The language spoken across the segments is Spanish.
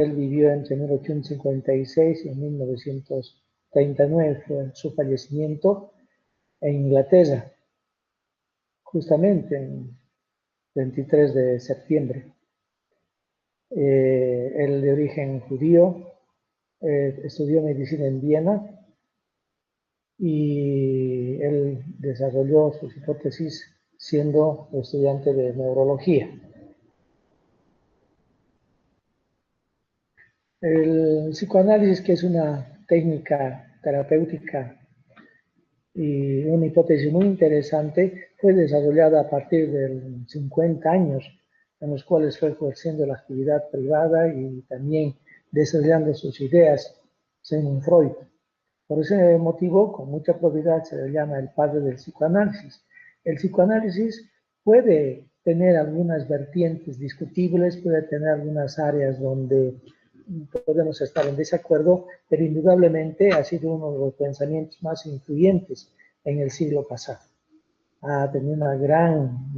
Él vivió entre 1856 y 1939, fue su fallecimiento en Inglaterra, justamente en 23 de septiembre. Él de origen judío, estudió medicina en Viena y él desarrolló sus hipótesis siendo estudiante de neurología. El psicoanálisis, que es una técnica terapéutica y una hipótesis muy interesante, fue desarrollada a partir de 50 años, en los cuales fue ejerciendo la actividad privada y también desarrollando sus ideas, Sigmund Freud. Por ese motivo, con mucha propiedad, se le llama el padre del psicoanálisis. El psicoanálisis puede tener algunas vertientes discutibles, puede tener algunas áreas donde podemos estar en desacuerdo, pero indudablemente ha sido uno de los pensamientos más influyentes en el siglo pasado. Ha tenido una gran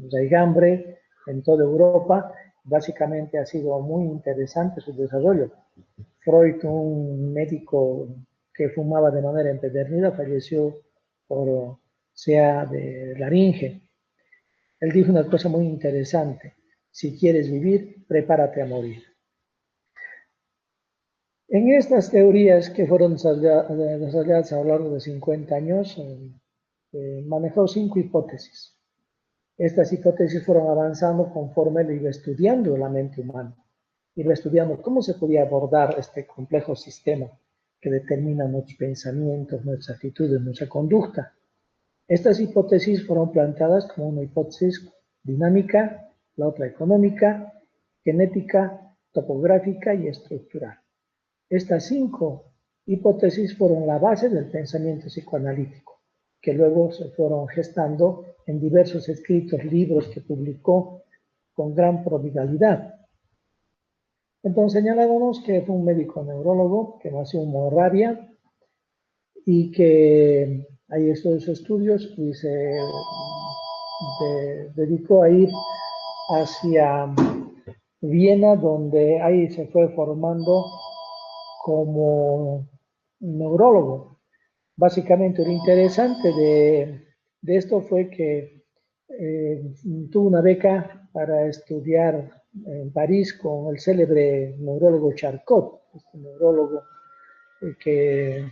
raigambre en toda Europa, básicamente ha sido muy interesante su desarrollo. Freud, un médico que fumaba de manera empedernida, falleció por sea de laringe. Él dijo una cosa muy interesante: si quieres vivir, prepárate a morir. En estas teorías que fueron desarrolladas a lo largo de 50 años, manejó 5 hipótesis. Estas hipótesis fueron avanzando conforme él iba estudiando la mente humana, iba estudiando cómo se podía abordar este complejo sistema que determina nuestros pensamientos, nuestras actitudes, nuestra conducta. Estas hipótesis fueron planteadas como una hipótesis dinámica, la otra económica, genética, topográfica y estructural. Estas 5 hipótesis fueron la base del pensamiento psicoanalítico, que luego se fueron gestando en diversos escritos, libros que publicó con gran prodigalidad. Entonces señalábamos que fue un médico neurólogo que nació en Moravia y que ahí estudió sus estudios y se dedicó a ir hacia Viena, donde ahí se fue formando como neurólogo. Básicamente lo interesante de esto fue que tuvo una beca para estudiar en París con el célebre neurólogo Charcot, este neurólogo que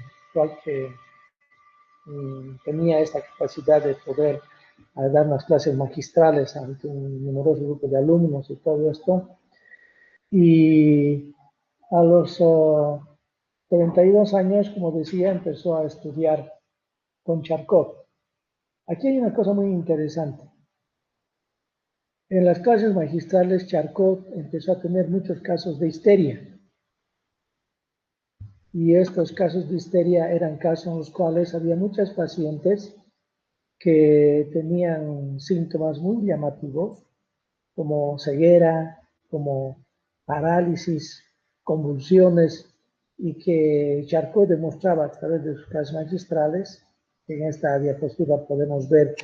tenía esta capacidad de poder dar unas clases magistrales ante un numeroso grupo de alumnos y todo esto. Y a los 32 años, como decía, empezó a estudiar con Charcot. Aquí hay una cosa muy interesante. En las clases magistrales, Charcot empezó a tener muchos casos de histeria. Y estos casos de histeria eran casos en los cuales había muchas pacientes que tenían síntomas muy llamativos, como ceguera, como parálisis, convulsiones, y que Charcot demostraba a través de sus clases magistrales. En esta diapositiva podemos ver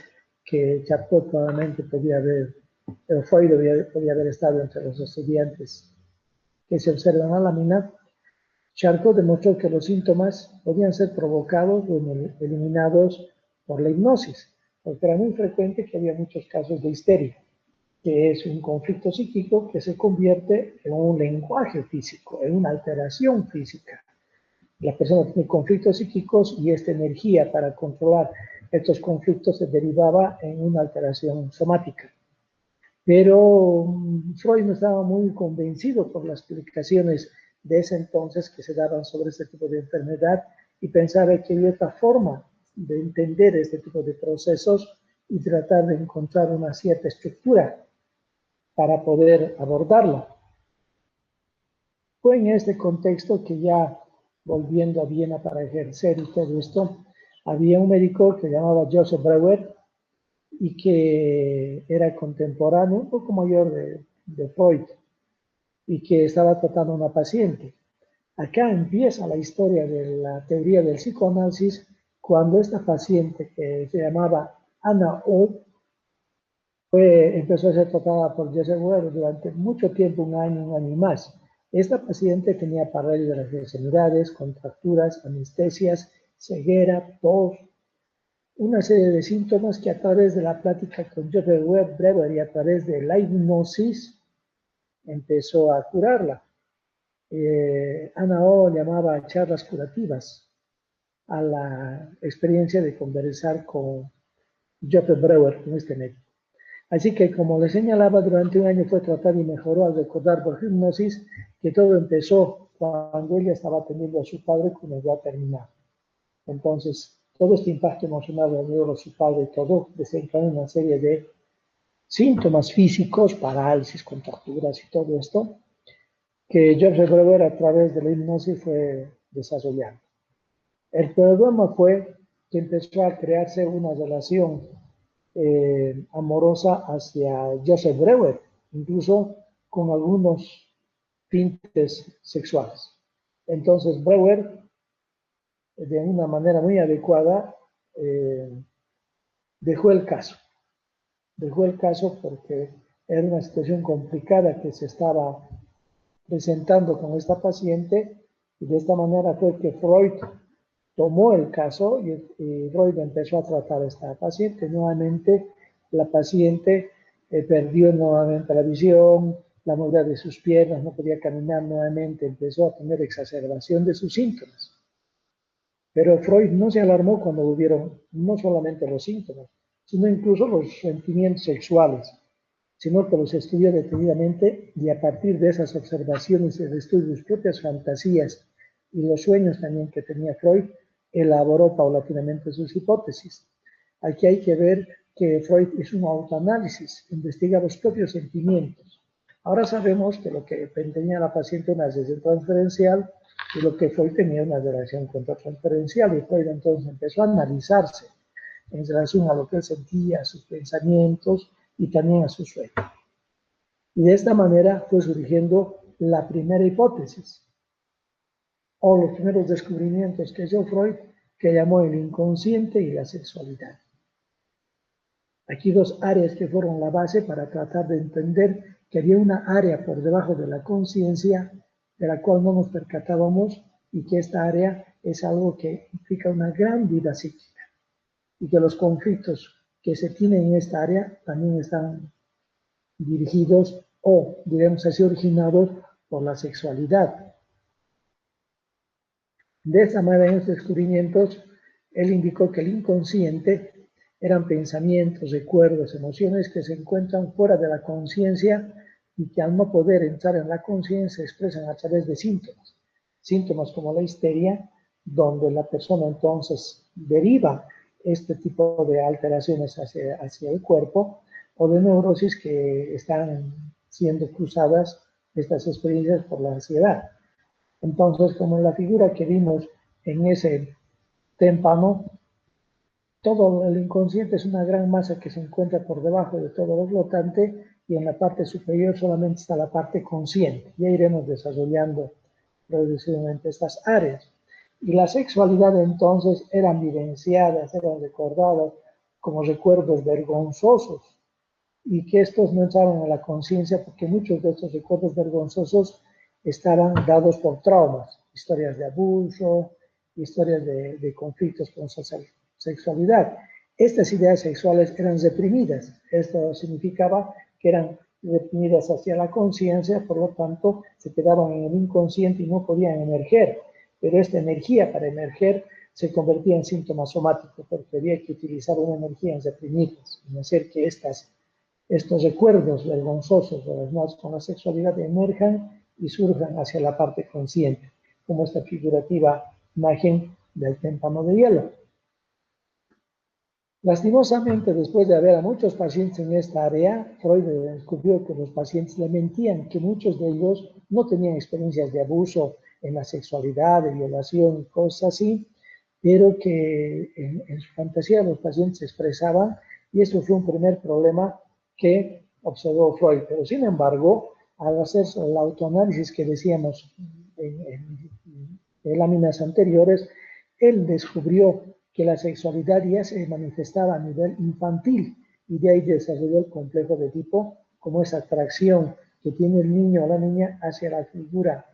que Charcot probablemente podía haber estado entre los estudiantes que se observan en la lámina. Charcot demostró que los síntomas podían ser provocados o eliminados por la hipnosis, porque era muy frecuente que había muchos casos de histeria, que es un conflicto psíquico que se convierte en un lenguaje físico, en una alteración física. La persona tiene conflictos psíquicos y esta energía para controlar estos conflictos se derivaba en una alteración somática. Pero Freud no estaba muy convencido por las explicaciones de ese entonces que se daban sobre este tipo de enfermedad y pensaba que había otra forma de entender este tipo de procesos y tratar de encontrar una cierta estructura para poder abordarlo. Fue en este contexto que ya volviendo a Viena para ejercer y todo esto, había un médico que se llamaba Joseph Breuer y que era contemporáneo, un poco mayor de Freud, y que estaba tratando a una paciente. Acá empieza la historia de la teoría del psicoanálisis cuando esta paciente, que se llamaba Anna O, empezó a ser tratada por Joseph Breuer durante mucho tiempo, un año y más. Esta paciente tenía parálisis de las extremidades, contracturas, anestesias, ceguera, tos, una serie de síntomas que a través de la plática con Joseph Brewer y a través de la hipnosis empezó a curarla. Ana O llamaba charlas curativas a la experiencia de conversar con Joseph Brewer, con este médico. Así que, como le señalaba, durante un año fue tratada y mejoró al recordar por hipnosis que todo empezó cuando ella estaba atendiendo a su padre cuando ya terminaba. Entonces, todo este impacto emocional de su padre y todo desencadenó una serie de síntomas físicos, parálisis, contracturas y todo esto, que Joseph Brewer a través de la hipnosis fue desarrollando. El problema fue que empezó a crearse una relación amorosa hacia Joseph Brewer, incluso con algunos tintes sexuales. Entonces Brewer, de una manera muy adecuada, dejó el caso. Dejó el caso porque era una situación complicada que se estaba presentando con esta paciente, y de esta manera fue que Freud tomó el caso y Freud empezó a tratar a esta paciente. Nuevamente, la paciente perdió nuevamente la visión, la movilidad de sus piernas, no podía caminar nuevamente, empezó a tener exacerbación de sus síntomas. Pero Freud no se alarmó cuando hubieron no solamente los síntomas, sino incluso los sentimientos sexuales, sino que los estudió detenidamente y a partir de esas observaciones y el estudio de sus propias fantasías y los sueños también que tenía Freud, elaboró paulatinamente sus hipótesis. Aquí hay que ver que Freud hizo un autoanálisis, investiga los propios sentimientos. Ahora sabemos que lo que tenía la paciente una relación transferencial y lo que Freud tenía una relación contratransferencial, y Freud entonces empezó a analizarse en relación a lo que él sentía, a sus pensamientos y también a sus sueños. Y de esta manera fue surgiendo la primera hipótesis, o los primeros descubrimientos que hizo Freud, que llamó el inconsciente y la sexualidad. Aquí dos áreas que fueron la base para tratar de entender que había una área por debajo de la conciencia de la cual no nos percatábamos, y que esta área es algo que implica una gran vida psíquica, y que los conflictos que se tienen en esta área también están dirigidos o, digamos así, originados por la sexualidad. De esta manera, en estos descubrimientos, él indicó que el inconsciente eran pensamientos, recuerdos, emociones que se encuentran fuera de la conciencia y que al no poder entrar en la conciencia se expresan a través de síntomas. Síntomas como la histeria, donde la persona entonces deriva este tipo de alteraciones hacia el cuerpo, o de neurosis que están siendo cruzadas estas experiencias por la ansiedad. Entonces, como en la figura que vimos en ese témpano, todo el inconsciente es una gran masa que se encuentra por debajo de todo lo flotante, y en la parte superior solamente está la parte consciente. Ya iremos desarrollando progresivamente estas áreas. Y la sexualidad entonces eran vivenciadas, eran recordadas como recuerdos vergonzosos, y que estos no entraron a la conciencia porque muchos de estos recuerdos vergonzosos estaban dados por traumas, historias de abuso, historias de conflictos con sexualidad. Estas ideas sexuales eran reprimidas. Esto significaba que eran reprimidas hacia la conciencia, por lo tanto se quedaban en el inconsciente y no podían emerger. Pero esta energía para emerger se convertía en síntomas somáticos, porque había que utilizar una energía en reprimirlas, en hacer que estos recuerdos vergonzosos relacionados con la sexualidad emerjan y surjan hacia la parte consciente, como esta figurativa imagen del témpano de hielo. Lastimosamente, después de ver a muchos pacientes en esta área, Freud descubrió que los pacientes le mentían, que muchos de ellos no tenían experiencias de abuso en la sexualidad, de violación y cosas así, pero que en su fantasía los pacientes se expresaban, y eso fue un primer problema que observó Freud. Pero sin embargo, al hacer el autoanálisis que decíamos en láminas anteriores, él descubrió que la sexualidad ya se manifestaba a nivel infantil, y de ahí desarrolló el complejo de Edipo como esa atracción que tiene el niño o la niña hacia la figura,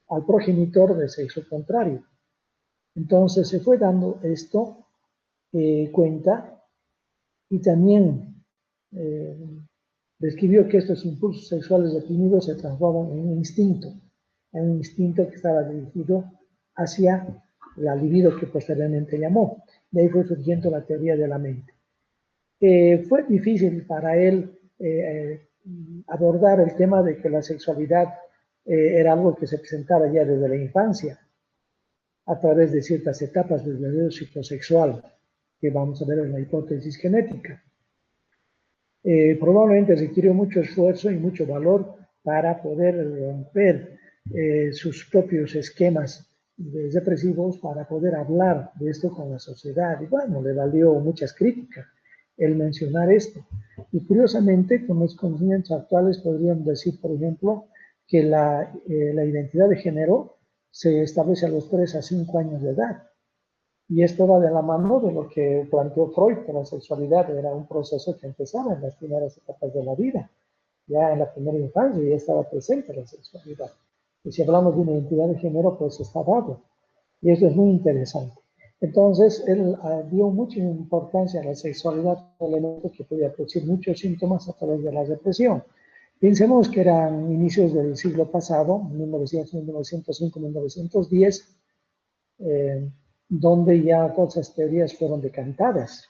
al progenitor de sexo contrario. Entonces se fue dando esto cuenta y también describió que estos impulsos sexuales reprimidos se transforman en un instinto que estaba dirigido hacia la libido que posteriormente llamó. De ahí fue surgiendo la teoría de la mente. Fue difícil para él abordar el tema de que la sexualidad era algo que se presentaba ya desde la infancia, a través de ciertas etapas del desarrollo psicosexual, que vamos a ver en la hipótesis genética. Probablemente requirió mucho esfuerzo y mucho valor para poder romper sus propios esquemas depresivos, para poder hablar de esto con la sociedad. Y bueno, le valió muchas críticas el mencionar esto. Y curiosamente, con los conocimientos actuales podríamos decir, por ejemplo, que la identidad de género se establece a los 3 a 5 años de edad. Y esto va de la mano de lo que planteó Freud, que la sexualidad era un proceso que empezaba en las primeras etapas de la vida. Ya en la primera infancia ya estaba presente la sexualidad. Y si hablamos de una identidad de género, pues está dado. Y eso es muy interesante. Entonces, él dio mucha importancia a la sexualidad, un elemento que podía producir muchos síntomas a través de la depresión. Pensemos que eran inicios del siglo pasado, 1900, 1905, 1910, donde ya todas esas teorías fueron decantadas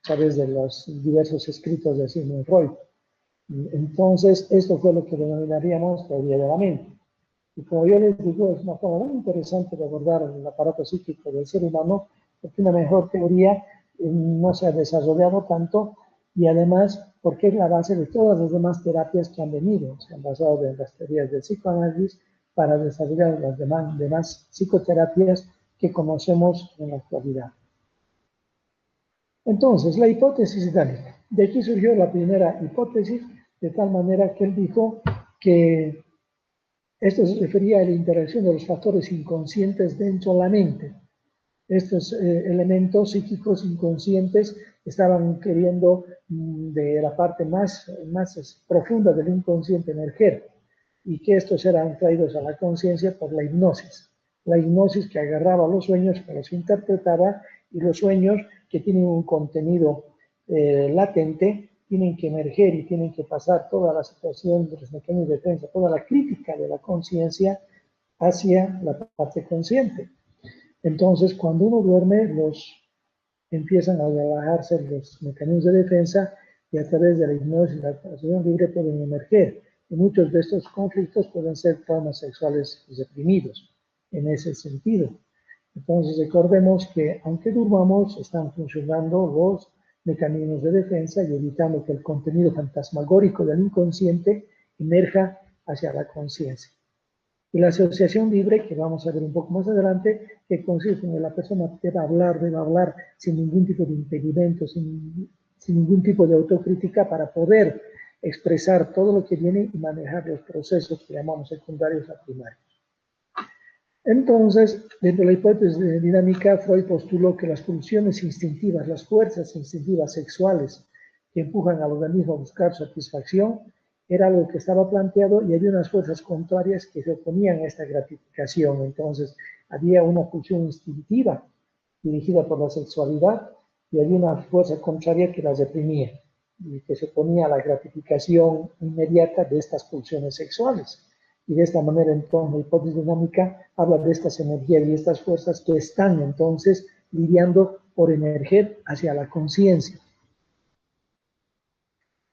a través de los diversos escritos de Sigmund Freud. Entonces, esto fue lo que denominaríamos teoría de la mente. Y como yo les digo, es una forma muy interesante de abordar el aparato psíquico del ser humano, porque una mejor teoría no se ha desarrollado tanto, y además porque es la base de todas las demás terapias que han venido, se han basado en las teorías del psicoanálisis para desarrollar las demás psicoterapias que conocemos en la actualidad. Entonces, la hipótesis itálica. De aquí surgió la primera hipótesis, de tal manera que él dijo que esto se refería a la interacción de los factores inconscientes dentro de la mente. Estos elementos psíquicos inconscientes estaban queriendo de la parte más profunda del inconsciente emerger, y que estos eran traídos a la conciencia por la hipnosis. La hipnosis que agarraba los sueños, que los interpretaba, y los sueños que tienen un contenido latente, tienen que emerger y tienen que pasar toda la situación de los mecanismos de defensa, toda la crítica de la conciencia hacia la parte consciente. Entonces, cuando uno duerme, empiezan a relajarse los mecanismos de defensa, y a través de la hipnosis y la asociación libre pueden emerger. Y muchos de estos conflictos pueden ser traumas sexuales reprimidos en ese sentido. Entonces, recordemos que aunque durmamos, están funcionando los mecanismos de defensa y evitando que el contenido fantasmagórico del inconsciente emerja hacia la conciencia. Y la asociación libre, que vamos a ver un poco más adelante, que consiste en que la persona deba hablar sin ningún tipo de impedimento, sin ningún tipo de autocrítica, para poder expresar todo lo que viene y manejar los procesos que llamamos secundarios a primarios. Entonces, dentro de la hipótesis de dinámica, Freud postuló que las pulsiones instintivas, las fuerzas instintivas sexuales que empujan al organismo a buscar satisfacción, era algo que estaba planteado, y había unas fuerzas contrarias que se oponían a esta gratificación. Entonces, había una pulsión instintiva dirigida por la sexualidad, y había una fuerza contraria que la reprimía y que se oponía a la gratificación inmediata de estas pulsiones sexuales. Y de esta manera, entonces, la hipótesis dinámica habla de estas energías y estas fuerzas que están, entonces, lidiando por emerger hacia la conciencia.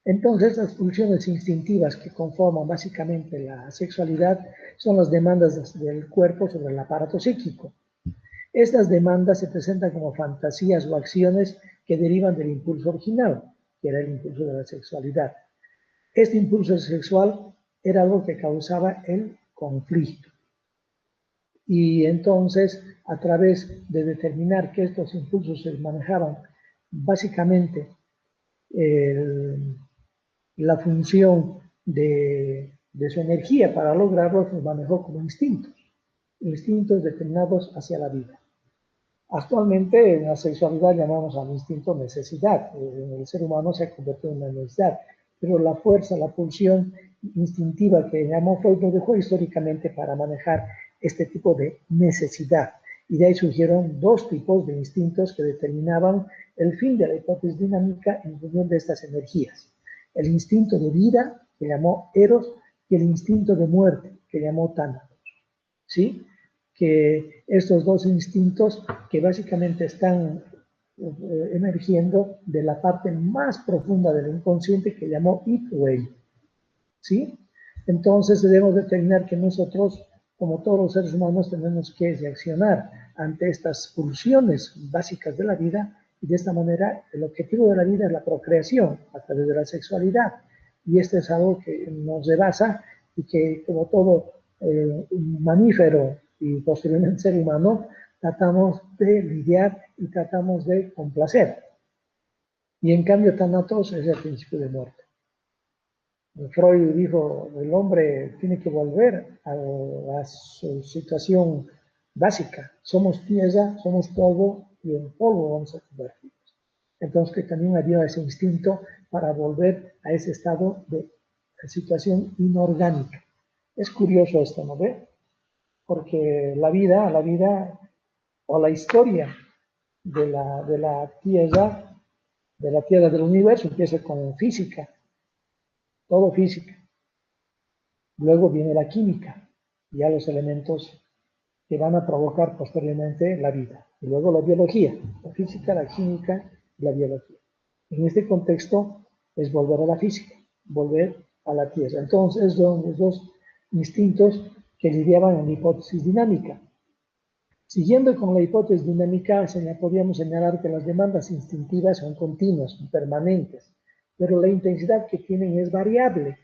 Entonces, las pulsiones instintivas que conforman básicamente la sexualidad son las demandas del cuerpo sobre el aparato psíquico. Estas demandas se presentan como fantasías o acciones que derivan del impulso original, que era el impulso de la sexualidad. Este impulso sexual era algo que causaba el conflicto. Y entonces, a través de determinar que estos impulsos se manejaban básicamente la función de su energía para lograrlo, se manejó como instintos determinados hacia la vida. Actualmente en la sexualidad llamamos al instinto necesidad. El ser humano se ha convertido en una necesidad, pero la fuerza, la pulsión instintiva que llamó Freud lo dejó históricamente para manejar este tipo de necesidad. Y de ahí surgieron dos tipos de instintos que determinaban el fin de la hipótesis dinámica en función de estas energías. El instinto de vida, que llamó Eros, y el instinto de muerte, que llamó Tánatos. ¿Sí? Que estos dos instintos que básicamente están emergiendo de la parte más profunda del inconsciente que llamó Id-Way. ¿Sí? Entonces debemos determinar que nosotros, como todos los seres humanos, tenemos que reaccionar ante estas pulsiones básicas de la vida, y de esta manera el objetivo de la vida es la procreación a través de la sexualidad, y este es algo que nos rebasa y que, como todo mamífero y posteriormente ser humano, tratamos de lidiar y tratamos de complacer. Y en cambio, Thanatos es el principio de muerte. Freud dijo, el hombre tiene que volver a su situación básica. Somos tierra, somos polvo, y en polvo vamos a convertirnos. Entonces, que también había ese instinto para volver a ese estado de situación inorgánica. Es curioso esto, ¿no ve? Porque la vida o la historia de la Tierra, del universo, empieza con física, todo física. Luego viene la química, ya los elementos que van a provocar posteriormente la vida. Y luego la biología, la física, la química y la biología. En este contexto es volver a la física, volver a la Tierra. Entonces son los dos instintos que lidiaban en la hipótesis dinámica. Siguiendo con la hipótesis dinámica, podríamos señalar que las demandas instintivas son continuas, permanentes, pero la intensidad que tienen es variable.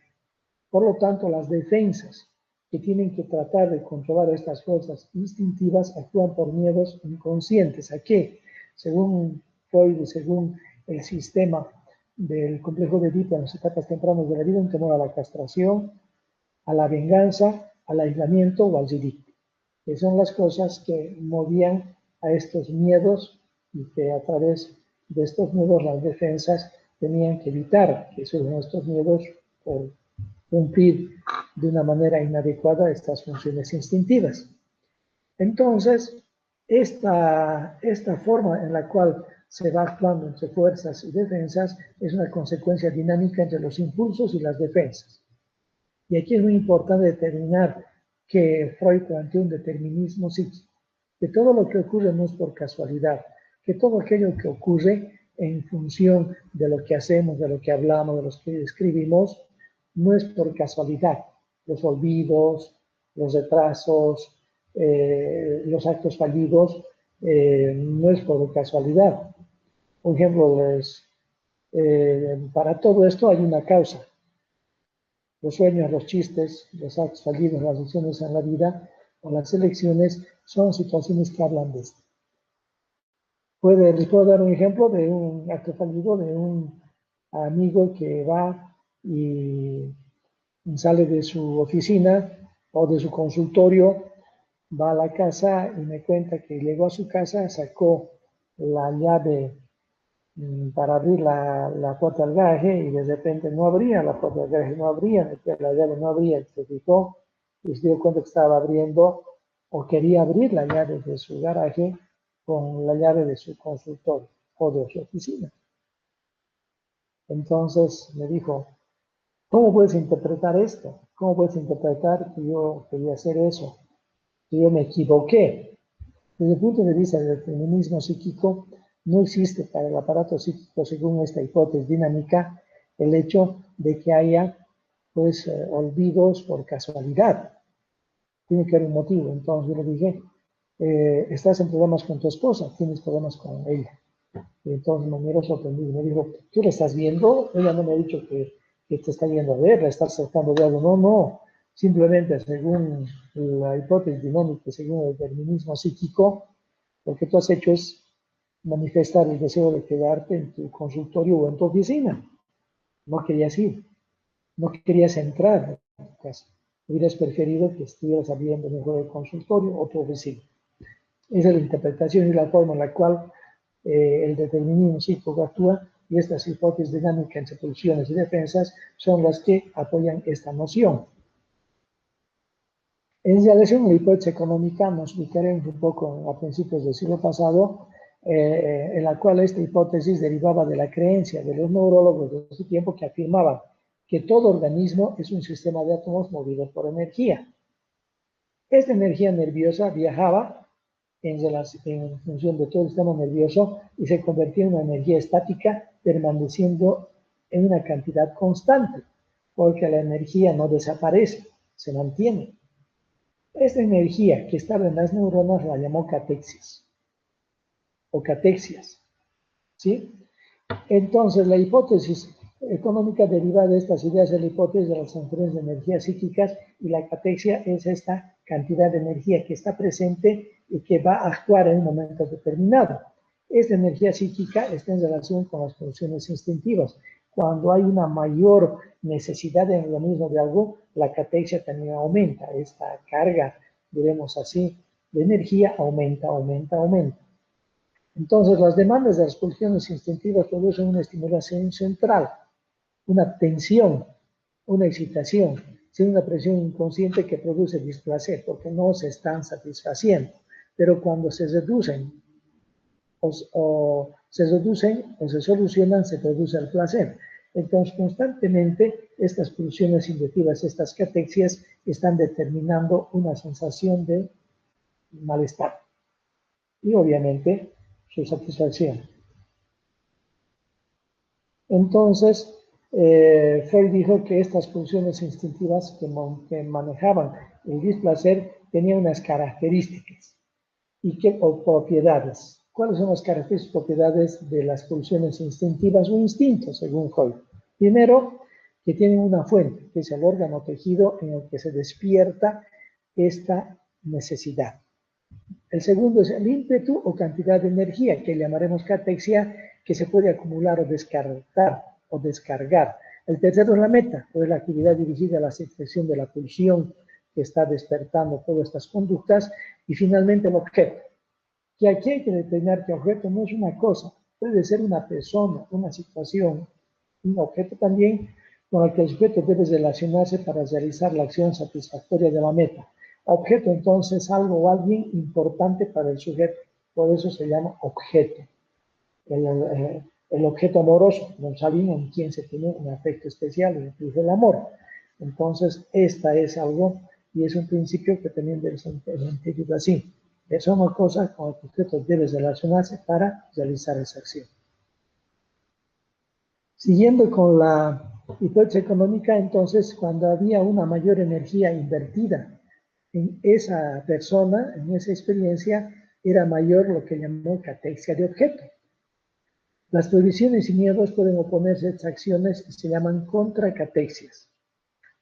Por lo tanto, las defensas que tienen que tratar de controlar estas fuerzas instintivas actúan por miedos inconscientes. ¿A qué? Según Freud y según el sistema del complejo de Edipo en las etapas tempranas de la vida, un temor a la castración, a la venganza, al aislamiento o al ridículo, que son las cosas que movían a estos miedos y que a través de estos miedos las defensas tenían que evitar que surjan estos miedos por cumplir de una manera inadecuada estas funciones instintivas. Entonces, esta forma en la cual se va actuando entre fuerzas y defensas es una consecuencia dinámica entre los impulsos y las defensas. Y aquí es muy importante determinar que Freud planteó un determinismo psíquico, que todo lo que ocurre no es por casualidad, que todo aquello que ocurre en función de lo que hacemos, de lo que hablamos, de lo que escribimos, no es por casualidad. Los olvidos, los retrasos, los actos fallidos, no es por casualidad. Por ejemplo, para todo esto hay una causa. Los sueños, los chistes, los actos fallidos, las decisiones en la vida o las elecciones son situaciones que hablan de esto. Les puedo dar un ejemplo de un acto fallido de un amigo que va y sale de su oficina o de su consultorio, va a la casa y me cuenta que llegó a su casa, sacó la llave para abrir la puerta del garaje y de repente no abría, la puerta del garaje no abría, la llave no abría, se fijó y se dio cuenta que estaba abriendo o quería abrir la llave de su garaje con la llave de su consultorio o de su oficina. Entonces me dijo, ¿cómo puedes interpretar esto? ¿Cómo puedes interpretar que yo quería hacer eso? Que yo me equivoqué. Desde el punto de vista del determinismo psíquico, no existe para el aparato psíquico, según esta hipótesis dinámica, el hecho de que haya pues olvidos por casualidad. Tiene que haber un motivo. Entonces yo le dije, estás en problemas con tu esposa, tienes problemas con ella. Y entonces me miró sorprendido y me dijo, ¿tú la estás viendo? Ella no me ha dicho que te está yendo a ver, la estás tratando de algo. No, no. Simplemente según la hipótesis dinámica, según el determinismo psíquico, lo que tú has hecho es manifestar el deseo de quedarte en tu consultorio o en tu oficina. No querías ir, no querías entrar en tu casa. Hubieras preferido que estuvieras abriendo mejor el consultorio o tu oficina. Esa es la interpretación y la forma en la cual el determinismo psíquico actúa y estas hipótesis dinámicas entre pulsiones y defensas son las que apoyan esta noción. En relación a la hipótesis económica, nos ubicaremos un poco a principios del siglo pasado, en la cual esta hipótesis derivaba de la creencia de los neurólogos de ese tiempo que afirmaban que todo organismo es un sistema de átomos movidos por energía. Esta energía nerviosa viajaba en función de todo el sistema nervioso y se convertía en una energía estática, permaneciendo en una cantidad constante, porque la energía no desaparece, se mantiene. Esta energía que estaba en las neuronas la llamó catexis o catexias, ¿sí? Entonces, la hipótesis económica deriva de estas ideas de la hipótesis de las transferencias de energías psíquicas, y la catexia es esta cantidad de energía que está presente y que va a actuar en un momento determinado. Esta energía psíquica está en relación con las funciones instintivas. Cuando hay una mayor necesidad en el organismo de algo, la catexia también aumenta. Esta carga, diremos así, de energía aumenta. Entonces, las demandas de las pulsiones instintivas producen una estimulación central, una tensión, una excitación, sin una presión inconsciente que produce displacer, porque no se están satisfaciendo. Pero cuando se reducen o se solucionan, se produce el placer. Entonces, constantemente, estas pulsiones instintivas, estas catexias, están determinando una sensación de malestar. Y obviamente, su satisfacción. Entonces, Freud dijo que estas pulsiones instintivas que manejaban el displacer tenían unas características o propiedades. ¿Cuáles son las características y propiedades de las pulsiones instintivas o instintos, según Freud? Primero, que tienen una fuente, que es el órgano tejido en el que se despierta esta necesidad. El segundo es el ímpetu o cantidad de energía, que llamaremos catexia, que se puede acumular o descargar. El tercero es la meta, o es la actividad dirigida a la satisfacción de la pulsión que está despertando todas estas conductas. Y finalmente el objeto, que aquí hay que determinar que el objeto no es una cosa, puede ser una persona, una situación, un objeto también con el que el sujeto debe relacionarse para realizar la acción satisfactoria de la meta. Objeto, entonces, algo o alguien importante para el sujeto, por eso se llama objeto. El objeto amoroso, alguien en quien se tiene un afecto especial, incluso el amor. Entonces, esta es algo, y es un principio que también debe ser entendido así. Es una cosa con la que el sujeto debe relacionarse para realizar esa acción. Siguiendo con la hipótesis económica, entonces, cuando había una mayor energía invertida en esa persona, en esa experiencia, era mayor lo que llamó catexia de objeto. Las prohibiciones y miedos pueden oponerse a estas acciones y se llaman contracatexias.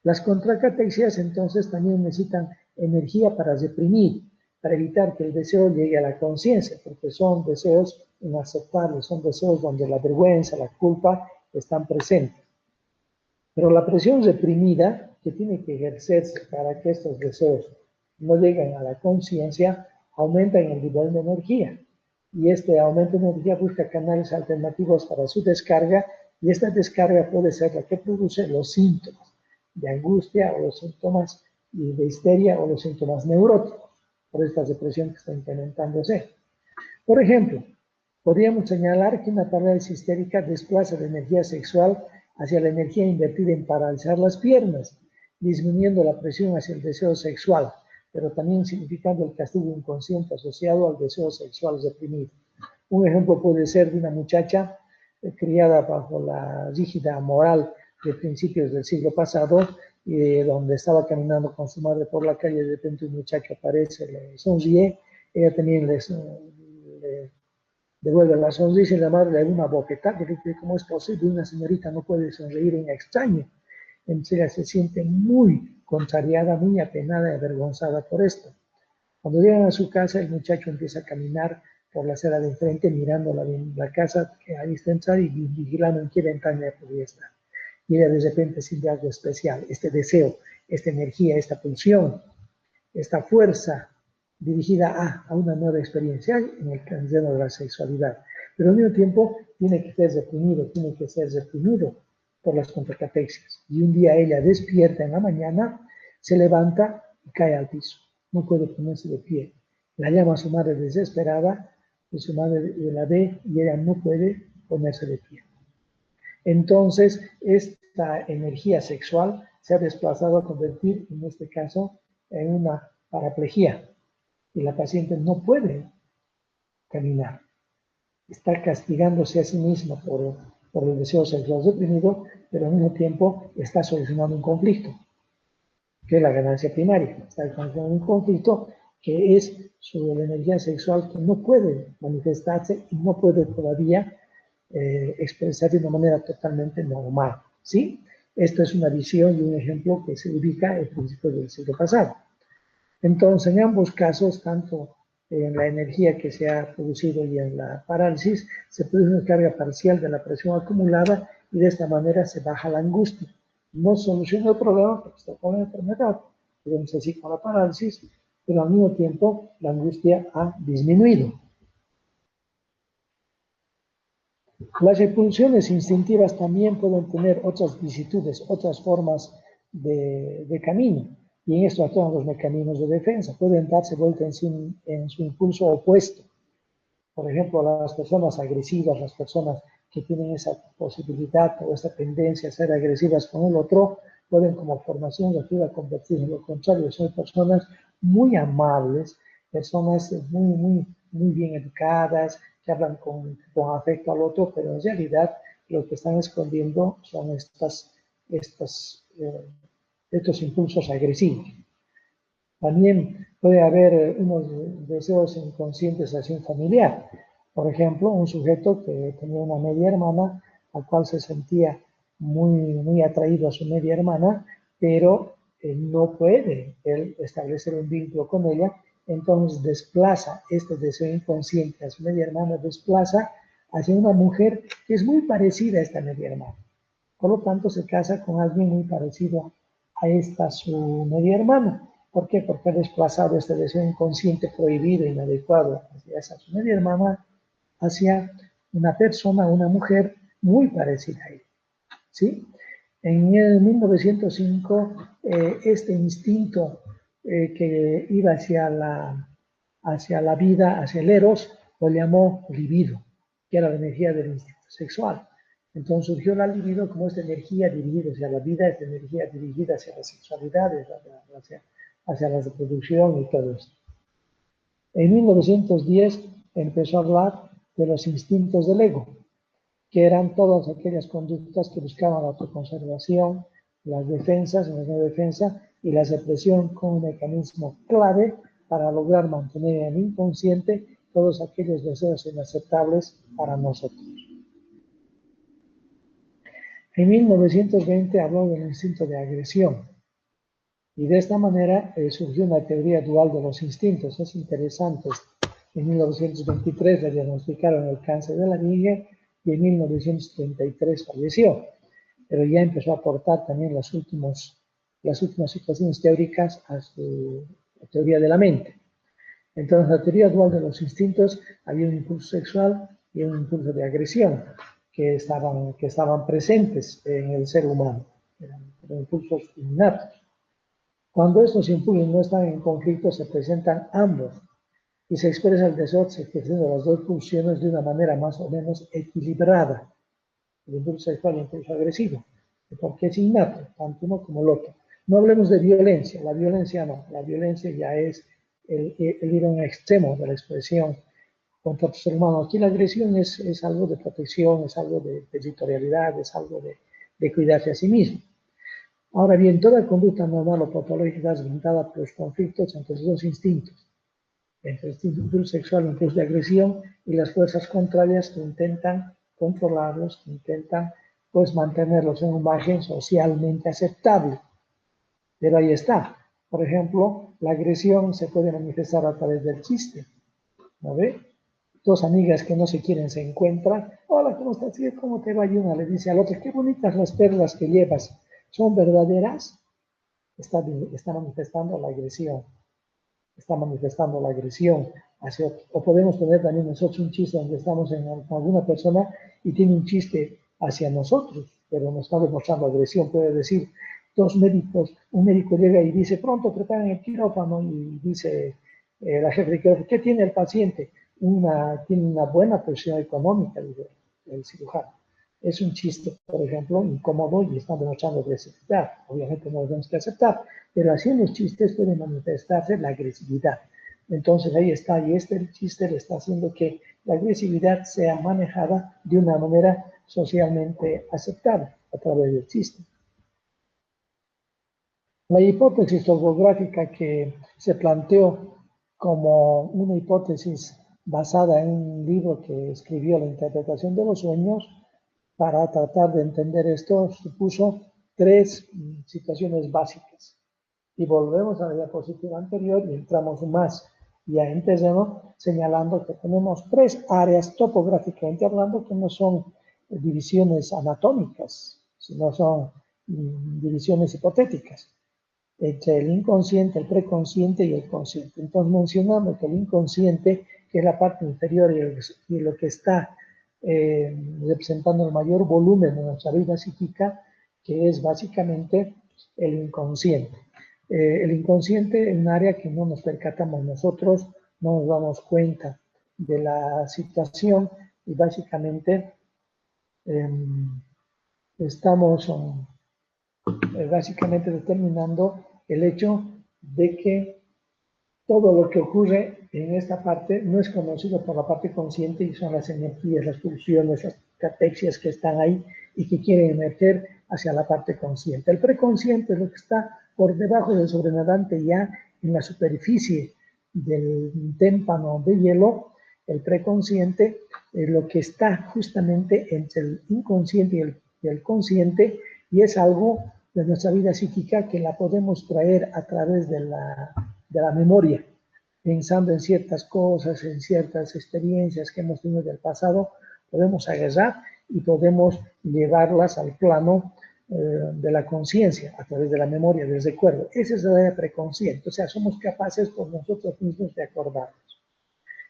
Las contracatexias, entonces, también necesitan energía para reprimir, para evitar que el deseo llegue a la conciencia, porque son deseos inaceptables, son deseos donde la vergüenza, la culpa están presentes. Pero la presión reprimida que tiene que ejercerse para que estos deseos no lleguen a la conciencia aumenta en el nivel de energía. Y este aumento de energía busca canales alternativos para su descarga, y esta descarga puede ser la que produce los síntomas de angustia o los síntomas de histeria o los síntomas neuróticos por esta depresión que está incrementándose. Por ejemplo, podríamos señalar que una parálisis histérica desplaza la energía sexual hacia la energía invertida en paralizar las piernas, disminuyendo la presión hacia el deseo sexual, pero también significando el castigo inconsciente asociado al deseo sexual reprimido. Un ejemplo puede ser de una muchacha criada bajo la rígida moral de principios del siglo pasado, donde estaba caminando con su madre por la calle, de repente un muchacho aparece, le sonríe, ella también le devuelve la sonrisa y la madre le da una bofetada, porque ¿cómo es posible? Una señorita no puede sonreír en extraño. Entonces ella se siente muy contrariada, muy apenada y avergonzada por esto. Cuando llegan a su casa, el muchacho empieza a caminar por la acera de enfrente, mirando la casa que ahí está entrada y vigilando en qué ventana podría estar. Y ella de repente siente algo especial, este deseo, esta energía, esta pulsión, esta fuerza dirigida a una nueva experiencia en el terreno de la sexualidad. pero al mismo tiempo tiene que ser reprimido por las contracatexias. Y un día ella despierta en la mañana, se levanta y cae al piso. No puede ponerse de pie. La llama a su madre desesperada, y su madre la ve y ella no puede ponerse de pie. Entonces, esta energía sexual se ha desplazado a convertir, en este caso, en una paraplegia. Y la paciente no puede caminar. Está castigándose a sí misma por el deseo sexual reprimido, pero al mismo tiempo está solucionando un conflicto, que es la ganancia primaria. Está solucionando un conflicto que es sobre la energía sexual que no puede manifestarse y no puede todavía expresar de una manera totalmente normal, ¿sí? Esto es una visión y un ejemplo que se ubica en principios del siglo pasado. Entonces, en ambos casos, tanto en la energía que se ha producido y en la parálisis, se produce una carga parcial de la presión acumulada y de esta manera se baja la angustia. No soluciona el problema porque está con la enfermedad, podemos decir con la parálisis, pero al mismo tiempo la angustia ha disminuido. Las repulsiones instintivas también pueden tener otras vicisitudes, otras formas de camino, y en esto actúan los mecanismos de defensa. Pueden darse vuelta en su impulso opuesto. Por ejemplo, las personas agresivas, las personas que tienen esa posibilidad o esa tendencia a ser agresivas con el otro, pueden como formación reactiva convertirse en lo contrario. Son personas muy amables, personas muy bien educadas, que hablan con afecto al otro, pero en realidad lo que están escondiendo son estos impulsos agresivos. También puede haber unos deseos inconscientes hacia un familiar. Por ejemplo, un sujeto que tenía una media hermana, al cual se sentía muy atraído a su media hermana, pero no puede él establecer un vínculo con ella, entonces desplaza este deseo inconsciente a su media hermana, desplaza hacia una mujer que es muy parecida a esta media hermana. Por lo tanto, se casa con alguien muy parecido a esta su media hermana. ¿Por qué? Porque ha desplazado este deseo inconsciente, prohibido, inadecuado hacia esa su media hermana, hacia una persona, una mujer muy parecida a él. ¿Sí? En el 1905, este instinto que iba hacia la vida, hacia el eros, lo llamó libido, que era la energía del instinto sexual. Entonces surgió la libido como esta energía dirigida hacia la vida, esta energía dirigida hacia la sexualidad, hacia la reproducción y todo esto. En 1910 empezó a hablar de los instintos del ego, que eran todas aquellas conductas que buscaban la autoconservación, las defensas, la no defensa y la represión como un mecanismo clave para lograr mantener en el inconsciente todos aquellos deseos inaceptables para nosotros. En 1920 habló del instinto de agresión y de esta manera surgió una teoría dual de los instintos. Es interesante. En 1923 le diagnosticaron el cáncer de la laringe y en 1933 falleció, pero ya empezó a aportar también las últimas situaciones teóricas a su teoría de la mente. Entonces, la teoría dual de los instintos, había un impulso sexual y un impulso de agresión que estaban presentes en el ser humano, eran impulsos innatos. Cuando estos impulsos no están en conflicto, se presentan ambos y se expresa el deseo ejerciendo las dos pulsiones de una manera más o menos equilibrada, el impulso sexual y el impulso agresivo, porque es innato, tanto uno como el otro. No hablemos de violencia, la violencia no, la violencia ya es el ir a un extremo de la expresión contra otro ser humano. Aquí la agresión es algo de protección, es algo de territorialidad, es algo de cuidarse a sí mismo. Ahora bien, toda conducta normal o patológica es orientada por los conflictos entre los dos instintos, entre el impulso sexual, el impulso de agresión y las fuerzas contrarias que intentan controlarlos, que intentan pues mantenerlos en un margen socialmente aceptable. Pero ahí está. Por ejemplo, la agresión se puede manifestar a través del chiste. ¿No ve? Dos amigas que no se quieren se encuentran. Hola, ¿cómo estás? ¿Cómo te va? Y una le dice al otro, qué bonitas las perlas que llevas. ¿Son verdaderas? Está manifestando la agresión. está manifestando la agresión hacia otro. O podemos tener también nosotros un chiste donde estamos con alguna persona y tiene un chiste hacia nosotros, pero nos está demostrando agresión. Puede decir, dos médicos, un médico llega y dice, pronto preparen el quirófano, y dice la jefe de quirófano, ¿qué tiene el paciente? Tiene una buena posición económica, dice el cirujano. Es un chiste, por ejemplo, incómodo y está demostrando agresividad. Obviamente no lo tenemos que aceptar, pero así en los chistes puede manifestarse la agresividad. Entonces ahí está, y este chiste le está haciendo que la agresividad sea manejada de una manera socialmente aceptable a través del chiste. La hipótesis topográfica que se planteó como una hipótesis basada en un libro que escribió La interpretación de los sueños, para tratar de entender esto, supuso tres situaciones básicas. Y volvemos a la diapositiva anterior y entramos más ya en terreno, señalando que tenemos tres áreas topográficamente hablando que no son divisiones anatómicas, sino son divisiones hipotéticas, entre el inconsciente, el preconsciente y el consciente. Entonces mencionamos que el inconsciente, que es la parte inferior y lo que está representando el mayor volumen de nuestra vida psíquica, que es básicamente el inconsciente. El inconsciente es un área que no nos percatamos nosotros, no nos damos cuenta de la situación y básicamente estamos básicamente determinando el hecho de que todo lo que ocurre en esta parte no es conocido por la parte consciente y son las energías, las pulsiones, las catexias que están ahí y que quieren emerger hacia la parte consciente. El preconsciente es lo que está por debajo del sobrenadante, ya en la superficie del témpano de hielo. El preconsciente es lo que está justamente entre el inconsciente y el consciente, y es algo de nuestra vida psíquica que la podemos traer a través de la memoria, pensando en ciertas cosas, en ciertas experiencias que hemos tenido del pasado, podemos agarrar y podemos llevarlas al plano de la conciencia, a través de la memoria, del recuerdo. Esa es la idea preconsciente, o sea, somos capaces por nosotros mismos de acordarnos.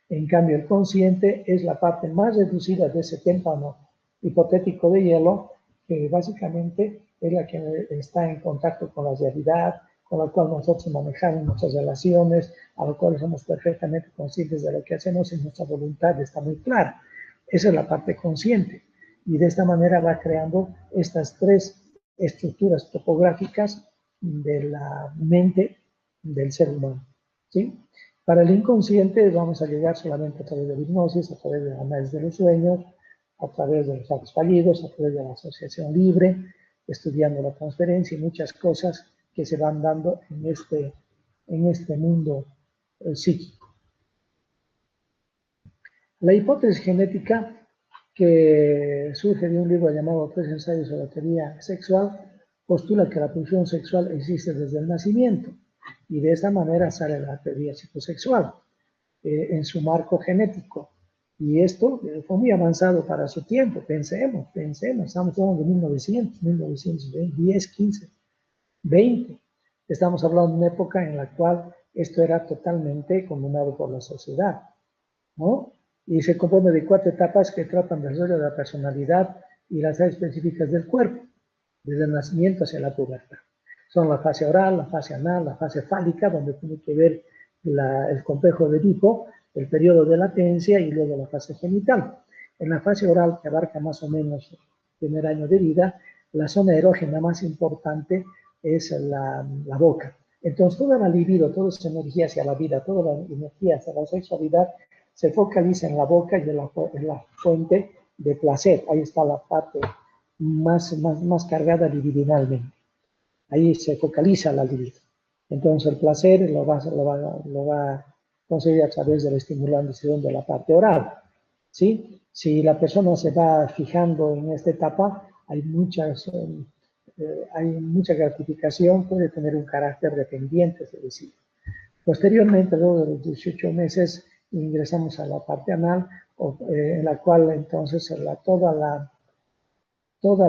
En cambio, el consciente es la parte más reducida de ese témpano hipotético de hielo, que básicamente es la que está en contacto con la realidad, con la cual nosotros manejamos nuestras relaciones, a lo cual somos perfectamente conscientes de lo que hacemos y nuestra voluntad está muy clara. Esa es la parte consciente. Y de esta manera va creando estas tres estructuras topográficas de la mente del ser humano, ¿sí? Para el inconsciente vamos a llegar solamente a través de la hipnosis, a través de la análisis de los sueños, a través de los actos fallidos, a través de la asociación libre, estudiando la transferencia y muchas cosas que se van dando en este mundo psíquico. La hipótesis genética, que surge de un libro llamado Tres ensayos sobre la teoría sexual, postula que la pulsión sexual existe desde el nacimiento, y de esta manera sale la teoría psicosexual en su marco genético. Y esto fue muy avanzado para su tiempo. Pensemos, estamos hablando de 1900, 1910, 15, 20. Estamos hablando de una época en la cual esto era totalmente condenado por la sociedad, ¿no? Y se compone de 4 etapas que tratan del desarrollo de la personalidad y las áreas específicas del cuerpo, desde el nacimiento hacia la pubertad. Son la fase oral, la fase anal, la fase fálica, donde tiene que ver el complejo de Edipo, el periodo de latencia y luego la fase genital. En la fase oral, que abarca más o menos el primer año de vida, la zona erógena más importante es la boca. Entonces, toda la libido, toda esa energía hacia la vida, toda la energía hacia la sexualidad se focaliza en la boca y en la fuente de placer. Ahí está la parte más cargada libidinalmente. Ahí se focaliza la libido. Entonces el placer lo va a conseguir a través del estimulante de la parte oral, ¿sí? Si la persona se va fijando en esta etapa, hay mucha gratificación, puede tener un carácter dependiente, es decir. Posteriormente, luego de los 18 meses, ingresamos a la parte anal, en la cual entonces toda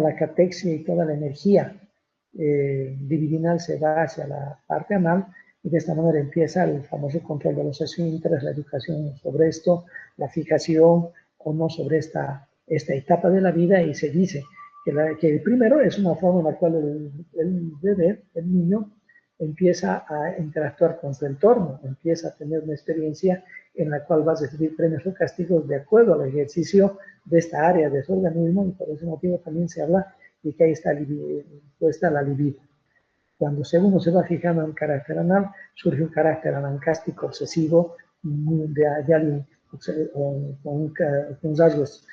la catexia y toda la energía libidinal se va hacia la parte anal, y de esta manera empieza el famoso control de los esfínteres, la educación sobre esto, la fijación o no sobre esta etapa de la vida, y se dice que el primero es una forma en la cual el bebé, el niño, empieza a interactuar con su entorno, empieza a tener una experiencia en la cual va a recibir premios o castigos de acuerdo al ejercicio de esta área de su organismo, y por ese motivo también se habla de que ahí está puesta la libido. Cuando uno se va fijando en el carácter anal, surge un carácter anancástico obsesivo de alguien con rasgos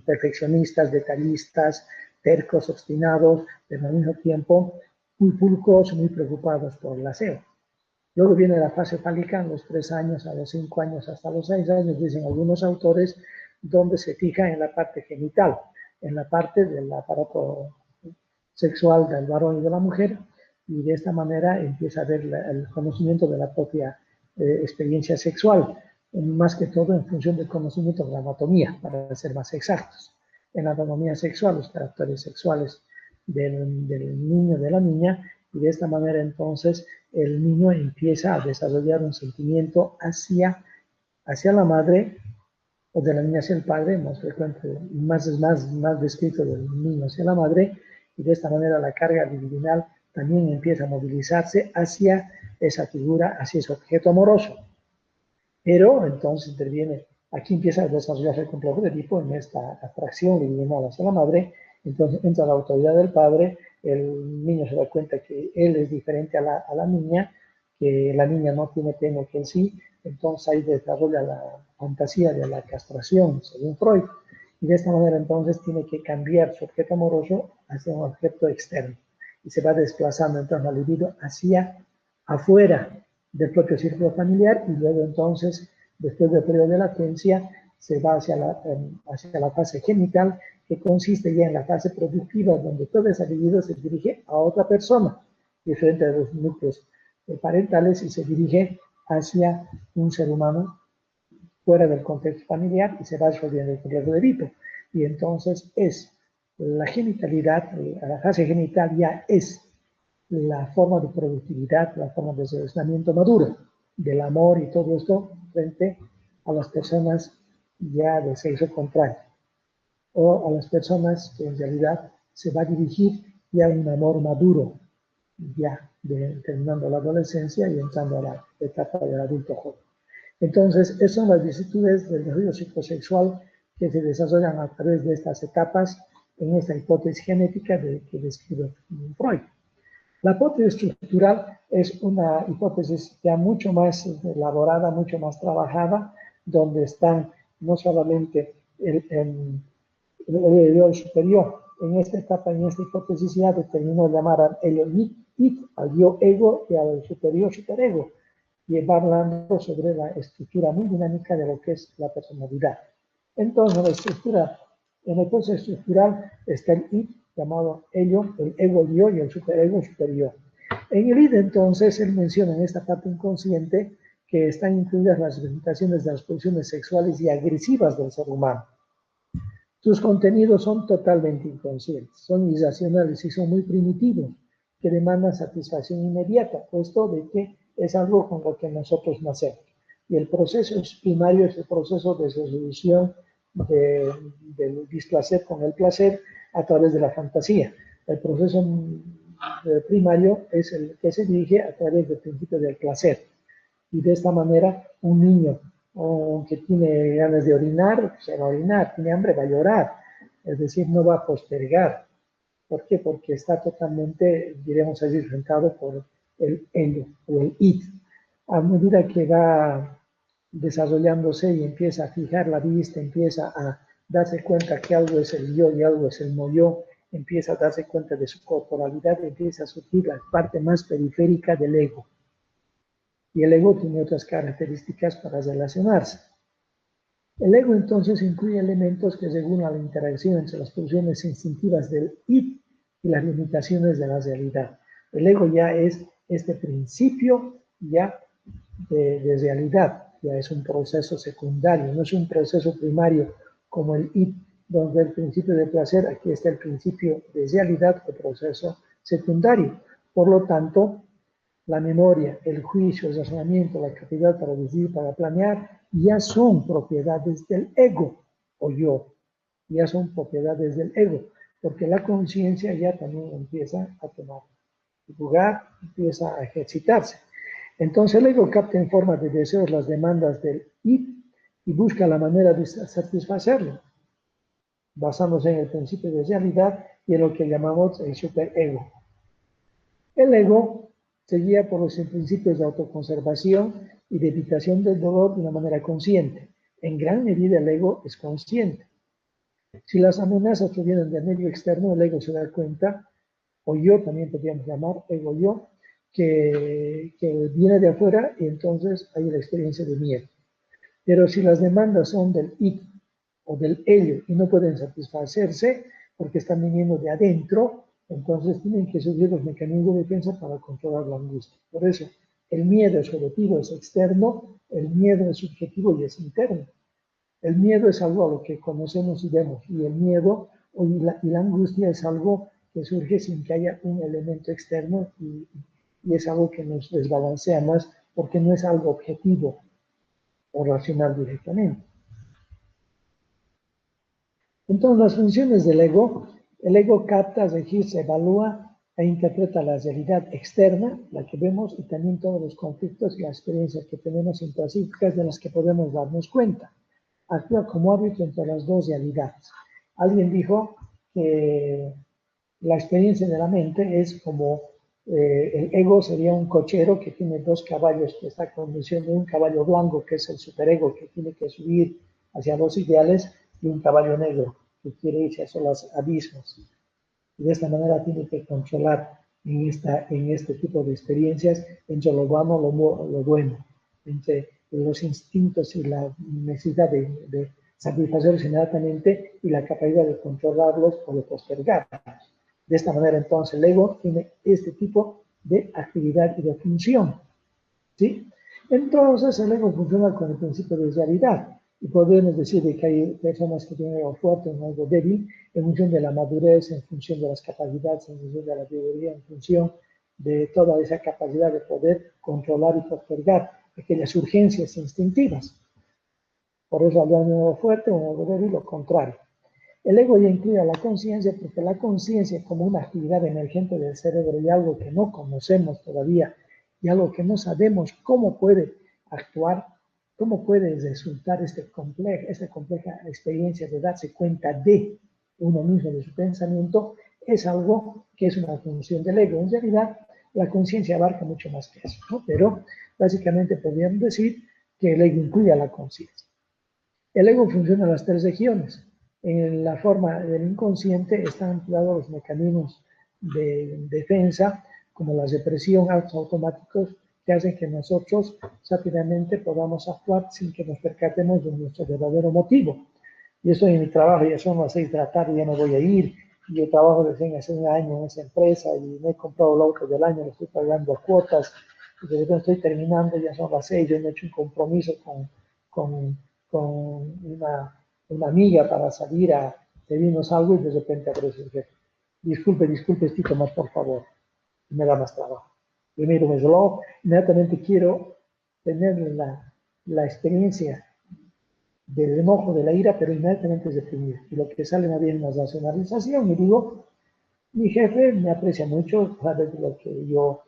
perfeccionistas, detallistas, tercos, obstinados, pero al mismo tiempo muy pulcros, muy preocupados por el aseo. Luego viene la fase fálica, a los 3 años, a los 5 años, hasta los 6 años, dicen algunos autores, donde se fija en la parte genital, en la parte del aparato sexual del varón y de la mujer, y de esta manera empieza a ver el conocimiento de la propia experiencia sexual, más que todo en función del conocimiento de la anatomía, para ser más exactos. En la anatomía sexual, los caracteres sexuales del niño, de la niña, y de esta manera entonces el niño empieza a desarrollar un sentimiento hacia la madre, o de la niña hacia el padre, más frecuente, más descrito del niño hacia la madre, y de esta manera la carga libidinal también empieza a movilizarse hacia esa figura, hacia ese objeto amoroso. Pero entonces interviene, aquí empieza a desarrollarse el complejo de Edipo en esta atracción libidinal hacia la madre, entonces entra la autoridad del padre, el niño se da cuenta que él es diferente a la niña, que la niña no tiene pene que él sí, entonces ahí desarrolla la fantasía de la castración, según Freud, y de esta manera entonces tiene que cambiar su objeto amoroso hacia un objeto externo, y se va desplazando entonces la libido hacia afuera del propio círculo familiar, y luego entonces, después del periodo de latencia, se va hacia la fase genital, que consiste ya en la fase productiva, donde toda esa libido se dirige a otra persona, diferente de los núcleos parentales, y se dirige hacia un ser humano fuera del contexto familiar, y se va resolviendo el complejo de Edipo. Y entonces es la genitalidad, la fase genital ya es la forma de productividad, la forma de relacionamiento maduro, del amor y todo esto frente a las personas ya de sexo contrario, o a las personas que en realidad se va a dirigir ya un amor maduro, ya terminando la adolescencia y entrando a la etapa del adulto joven. Entonces, esas son las vicisitudes del desarrollo psicosexual que se desarrollan a través de estas etapas en esta hipótesis genética que describe Freud. La hipótesis estructural es una hipótesis ya mucho más elaborada, mucho más trabajada, donde están no solamente el yo superior. En esta etapa, en esta hipótesis, ya determinó llamar al id, al yo ego, y al superior superego, y va hablando sobre la estructura muy dinámica de lo que es la personalidad. Entonces, en la hipótesis estructural está el id, llamado ello, el ego yo y el superego superior. En el id, entonces, él menciona en esta parte inconsciente que están incluidas las representaciones de las pulsiones sexuales y agresivas del ser humano. Sus contenidos son totalmente inconscientes, son irracionales y son muy primitivos, que demandan satisfacción inmediata, puesto de que es algo con lo que nosotros nacemos. Y el proceso primario es el proceso de resolución del displacer con el placer a través de la fantasía. El proceso primario es el que se dirige a través del principio del placer. Y de esta manera, un niño que tiene ganas de orinar, se va a orinar, tiene hambre, va a llorar, es decir, no va a postergar. ¿Por qué? Porque está totalmente, diremos así, rentado por el ello o el id. A medida que va desarrollándose y empieza a fijar la vista, empieza a darse cuenta que algo es el yo y algo es el no yo, empieza a darse cuenta de su corporalidad, empieza a surgir la parte más periférica del ego. Y el ego tiene otras características para relacionarse. El ego entonces incluye elementos que regulan la interacción entre las pulsiones instintivas del id y las limitaciones de la realidad. El ego ya es este principio ya de realidad, ya es un proceso secundario, no es un proceso primario como el id, donde el principio de placer, aquí está el principio de realidad o proceso secundario. Por lo tanto, la memoria, el juicio, el razonamiento, la capacidad para decidir, para planear, ya son propiedades del ego o yo, ya son propiedades del ego, porque la conciencia ya también empieza a tomar lugar, empieza a ejercitarse. Entonces el ego capta en forma de deseos las demandas del id y busca la manera de satisfacerlo, basándose en el principio de realidad y en lo que llamamos el superego. El ego se guía por los principios de autoconservación y de evitación del dolor de una manera consciente. En gran medida el ego es consciente. Si las amenazas provienen del medio externo, el ego se da cuenta, o yo también podríamos llamar ego yo, que viene de afuera y entonces hay la experiencia de miedo. Pero si las demandas son del id o del ello y no pueden satisfacerse porque están viniendo de adentro, entonces tienen que surgir los mecanismos de defensa para controlar la angustia. Por eso, el miedo es objetivo, es externo, el miedo es subjetivo y es interno. El miedo es algo a lo que conocemos y vemos, y el miedo y la angustia es algo que surge sin que haya un elemento externo y es algo que nos desbalancea más porque no es algo objetivo o racional directamente. Entonces, las funciones del ego, el ego capta, registra, evalúa e interpreta la realidad externa, la que vemos, y también todos los conflictos y las experiencias que tenemos intrapsíquicas de las que podemos darnos cuenta. Actúa como árbitro entre las dos realidades. Alguien dijo que la experiencia de la mente es como el ego sería un cochero que tiene dos caballos que está conduciendo, un caballo blanco que es el superego que tiene que subir hacia los ideales y un caballo negro que quiere irse hacia los abismos. Y de esta manera tiene que controlar en este tipo de experiencias entre lo bueno, lo bueno, entre los instintos y la necesidad de satisfacerlos inmediatamente y la capacidad de controlarlos o de postergarlos. De esta manera, entonces, el ego tiene este tipo de actividad y de función, ¿sí? Entonces, el ego funciona con el principio de realidad. Y podemos decir que hay personas que tienen algo fuerte o algo débil en función de la madurez, en función de las capacidades, en función de la biología, en función de toda esa capacidad de poder controlar y postergar aquellas urgencias instintivas. Por eso hablar de algo fuerte o algo débil, lo contrario. El ego ya incluye a la conciencia porque la conciencia como una actividad emergente del cerebro y algo que no conocemos todavía y algo que no sabemos cómo puede actuar, cómo puede resultar esta compleja experiencia de darse cuenta de uno mismo, de su pensamiento, es algo que es una función del ego. En realidad, la conciencia abarca mucho más que eso, ¿no? Pero básicamente podríamos decir que el ego incluye a la conciencia. El ego funciona en las tres regiones. En la forma del inconsciente están activados los mecanismos de defensa, como la represión, actos automáticos que hacen que nosotros rápidamente podamos actuar sin que nos percatemos de nuestro verdadero motivo. Yo estoy en mi trabajo, ya son las 6 de la tarde, ya me voy a ir. Yo trabajo recién hace un año en esa empresa y me he comprado el auto del año, lo estoy pagando a cuotas. Y de repente estoy terminando, ya son las 6, yo me he hecho un compromiso con una amiga para salir a pedirnos algo y de repente aparece el jefe. Disculpe, Tito, más por favor. Y me da más trabajo. Yo miro mi reloj, inmediatamente quiero tener la experiencia del enojo, de la ira, pero inmediatamente es reprimir. Y lo que sale más bien es una racionalización. Y digo, mi jefe me aprecia mucho, sabe de lo que yo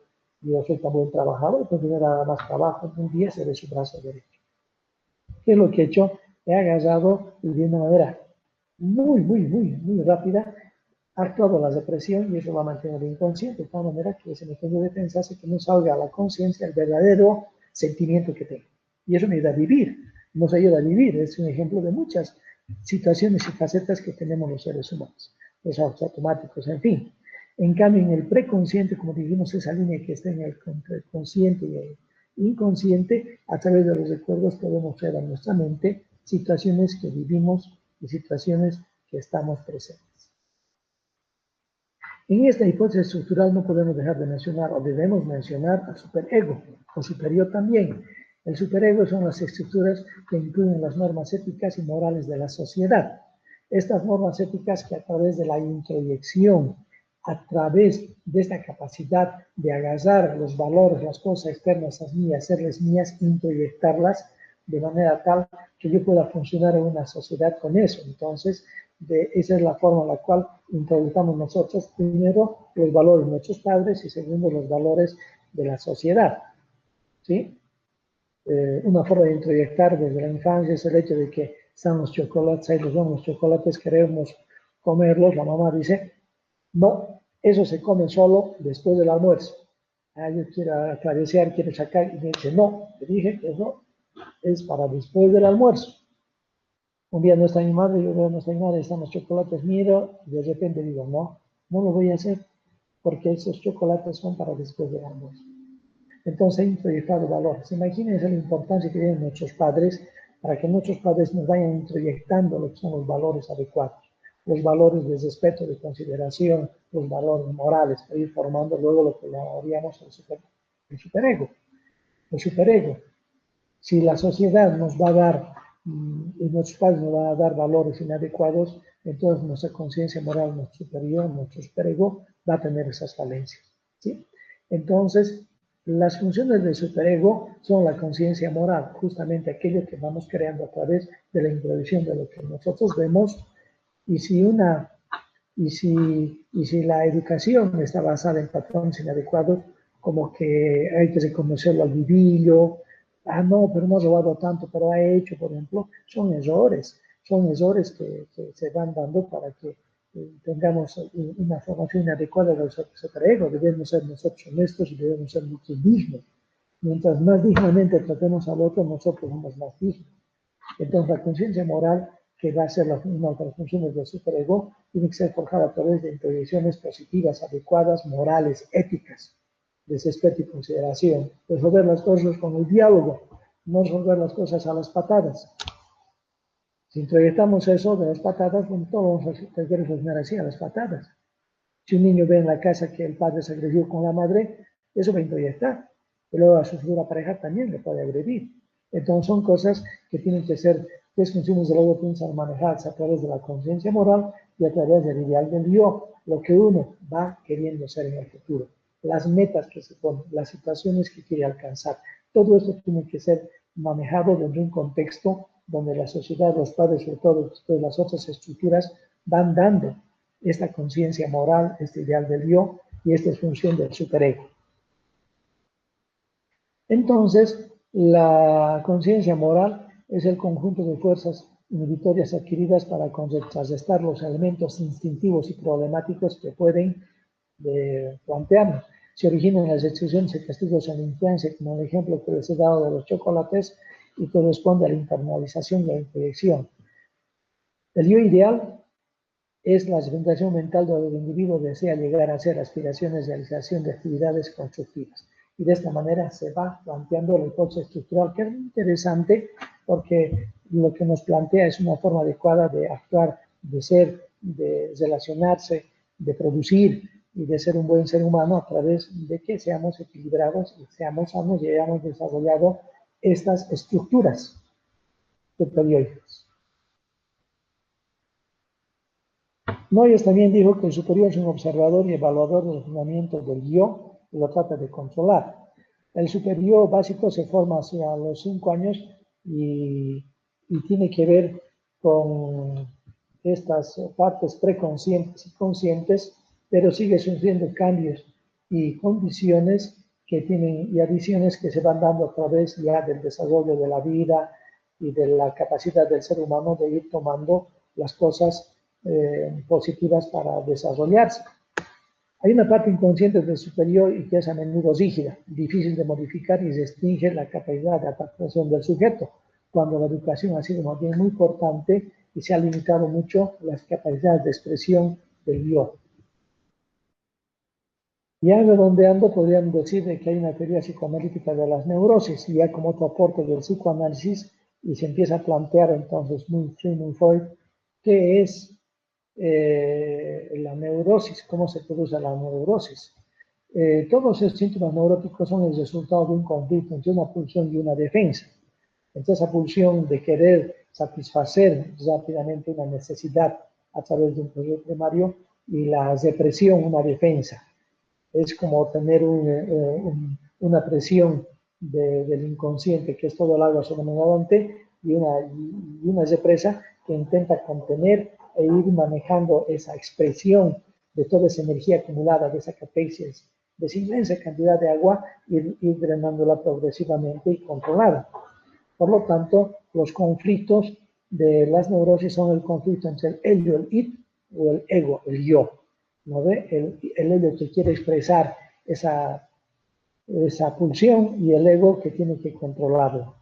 soy tan buen trabajador, porque me da más trabajo. Un día se ve su brazo derecho. ¿Qué es lo que he hecho? He agarrado y de una manera muy rápida ha actuado la depresión y eso va a mantener el inconsciente de tal manera que ese mecanismo de defensa hace que no salga a la conciencia el verdadero sentimiento que tengo. Y eso me ayuda a vivir, nos ayuda a vivir. Es un ejemplo de muchas situaciones y facetas que tenemos los seres humanos, los automáticos, en fin. En cambio, en el preconsciente, como dijimos, esa línea que está en el consciente y el inconsciente, a través de los recuerdos podemos traer a nuestra mente situaciones que vivimos y situaciones que estamos presentes. En esta hipótesis estructural no podemos dejar de mencionar o debemos mencionar al superego o superior también. El superego son las estructuras que incluyen las normas éticas y morales de la sociedad. Estas normas éticas que a través de la introyección a través de esta capacidad de agarrar los valores, las cosas externas a mí, hacerles mías, introyectarlas de manera tal que yo pueda funcionar en una sociedad con eso. Entonces, esa es la forma en la cual introyectamos nosotros, primero, los valores de nuestros padres y segundo, los valores de la sociedad. ¿Sí? Una forma de introyectar desde la infancia es el hecho de que están los chocolates, ahí los vemos los chocolates, queremos comerlos, la mamá dice, no, eso se come solo después del almuerzo. Ah, yo quiero acariciar, quiero sacar, y me dice, no, te dije que eso es para después del almuerzo. Un día no está mi madre, yo veo no está mi madre, están los chocolates, miro, y de repente digo, no, no lo voy a hacer, porque esos chocolates son para después del almuerzo. Entonces hay introyectado valores. Imagínense la importancia que tienen nuestros padres para que nuestros padres nos vayan introyectando lo que son los valores adecuados, los valores de respeto, de consideración, los valores morales, para ir formando luego lo que llamaríamos el superego. El superego. Si la sociedad nos va a dar, y nuestros padres nos van a dar valores inadecuados, entonces nuestra conciencia moral, nuestro superior, nuestro superego, va a tener esas falencias. ¿Sí? Entonces, las funciones del superego son la conciencia moral, justamente aquello que vamos creando a través de la introducción de lo que nosotros vemos, y si la educación está basada en patrones inadecuados, como que hay que reconocerlo al vivillo, no, pero no ha robado tanto, pero ha hecho, por ejemplo, son errores que se van dando para que tengamos una formación inadecuada del superego. Debemos ser nosotros honestos y debemos ser nosotros mismos. Mientras más dignamente tratemos al otro, nosotros somos más dignos. Entonces, la conciencia moral, que va a ser una de las funciones del superego, tiene que ser forjada a través de introyecciones positivas, adecuadas, morales, éticas, de respeto y consideración. Resolver las cosas con el diálogo, no resolver las cosas a las patadas. Si introyectamos eso de las patadas, bueno, todos vamos a querer resolver así a las patadas. Si un niño ve en la casa que el padre se agredió con la madre, eso va a introyectar. Y luego a su futura pareja también le puede agredir. Entonces son cosas que tienen que ser, tres funciones del ego tienen que ser manejadas a través de la conciencia moral y a través del ideal del yo, lo que uno va queriendo ser en el futuro, las metas que se ponen, las situaciones que quiere alcanzar. Todo esto tiene que ser manejado dentro de un contexto donde la sociedad, los padres, sobre todo las otras estructuras, van dando esta conciencia moral, este ideal del yo, y esta es función del superego. Entonces, la conciencia moral es el conjunto de fuerzas inhibitorias adquiridas para contrarrestar los elementos instintivos y problemáticos que pueden plantearnos. Se originan las excepciones y castigos en la infancia, como el ejemplo que les he dado de los chocolates, y corresponde a la internalización y a la introyección. El yo ideal es la representación mental donde el individuo desea llegar a hacer aspiraciones de realización de actividades constructivas. Y de esta manera se va planteando la hipótesis estructural, que es muy interesante porque lo que nos plantea es una forma adecuada de actuar, de ser, de relacionarse, de producir y de ser un buen ser humano a través de que seamos equilibrados y seamos sanos y hayamos desarrollado estas estructuras superiores. Noyes también dijo que el superior es un observador y evaluador del funcionamiento del yo y lo trata de controlar. El superior básico se forma hacia los 5 años y tiene que ver con estas partes preconscientes y conscientes, pero sigue sufriendo cambios y condiciones que tienen y adiciones que se van dando a través ya del desarrollo de la vida y de la capacidad del ser humano de ir tomando las cosas positivas para desarrollarse. Hay una parte inconsciente del superior y que es a menudo rígida, difícil de modificar y restringe la capacidad de adaptación del sujeto, cuando la educación ha sido más bien muy importante y se ha limitado mucho las capacidades de expresión del yo. Ya redondeando, podríamos decir que hay una teoría psicoanalítica de las neurosis, y ya como otro aporte del psicoanálisis, y se empieza a plantear entonces muy Freud, qué es la neurosis, cómo se produce la neurosis. Todos esos síntomas neuróticos son el resultado de un conflicto entre una pulsión y una defensa. Entonces, esa pulsión de querer satisfacer rápidamente una necesidad a través de un proceso primario y la depresión una defensa. Es como tener una presión del inconsciente, que es todo el agua sobremanante, y una represa que intenta contener e ir manejando esa expresión de toda esa energía acumulada de esa catequesis, de esa inmensa cantidad de agua, ir drenándola progresivamente y controlada. Por lo tanto, los conflictos de las neurosis son el conflicto entre el ello, el id, o el ego, el yo. ¿No ve? El ello que quiere expresar esa pulsión y el ego que tiene que controlarlo.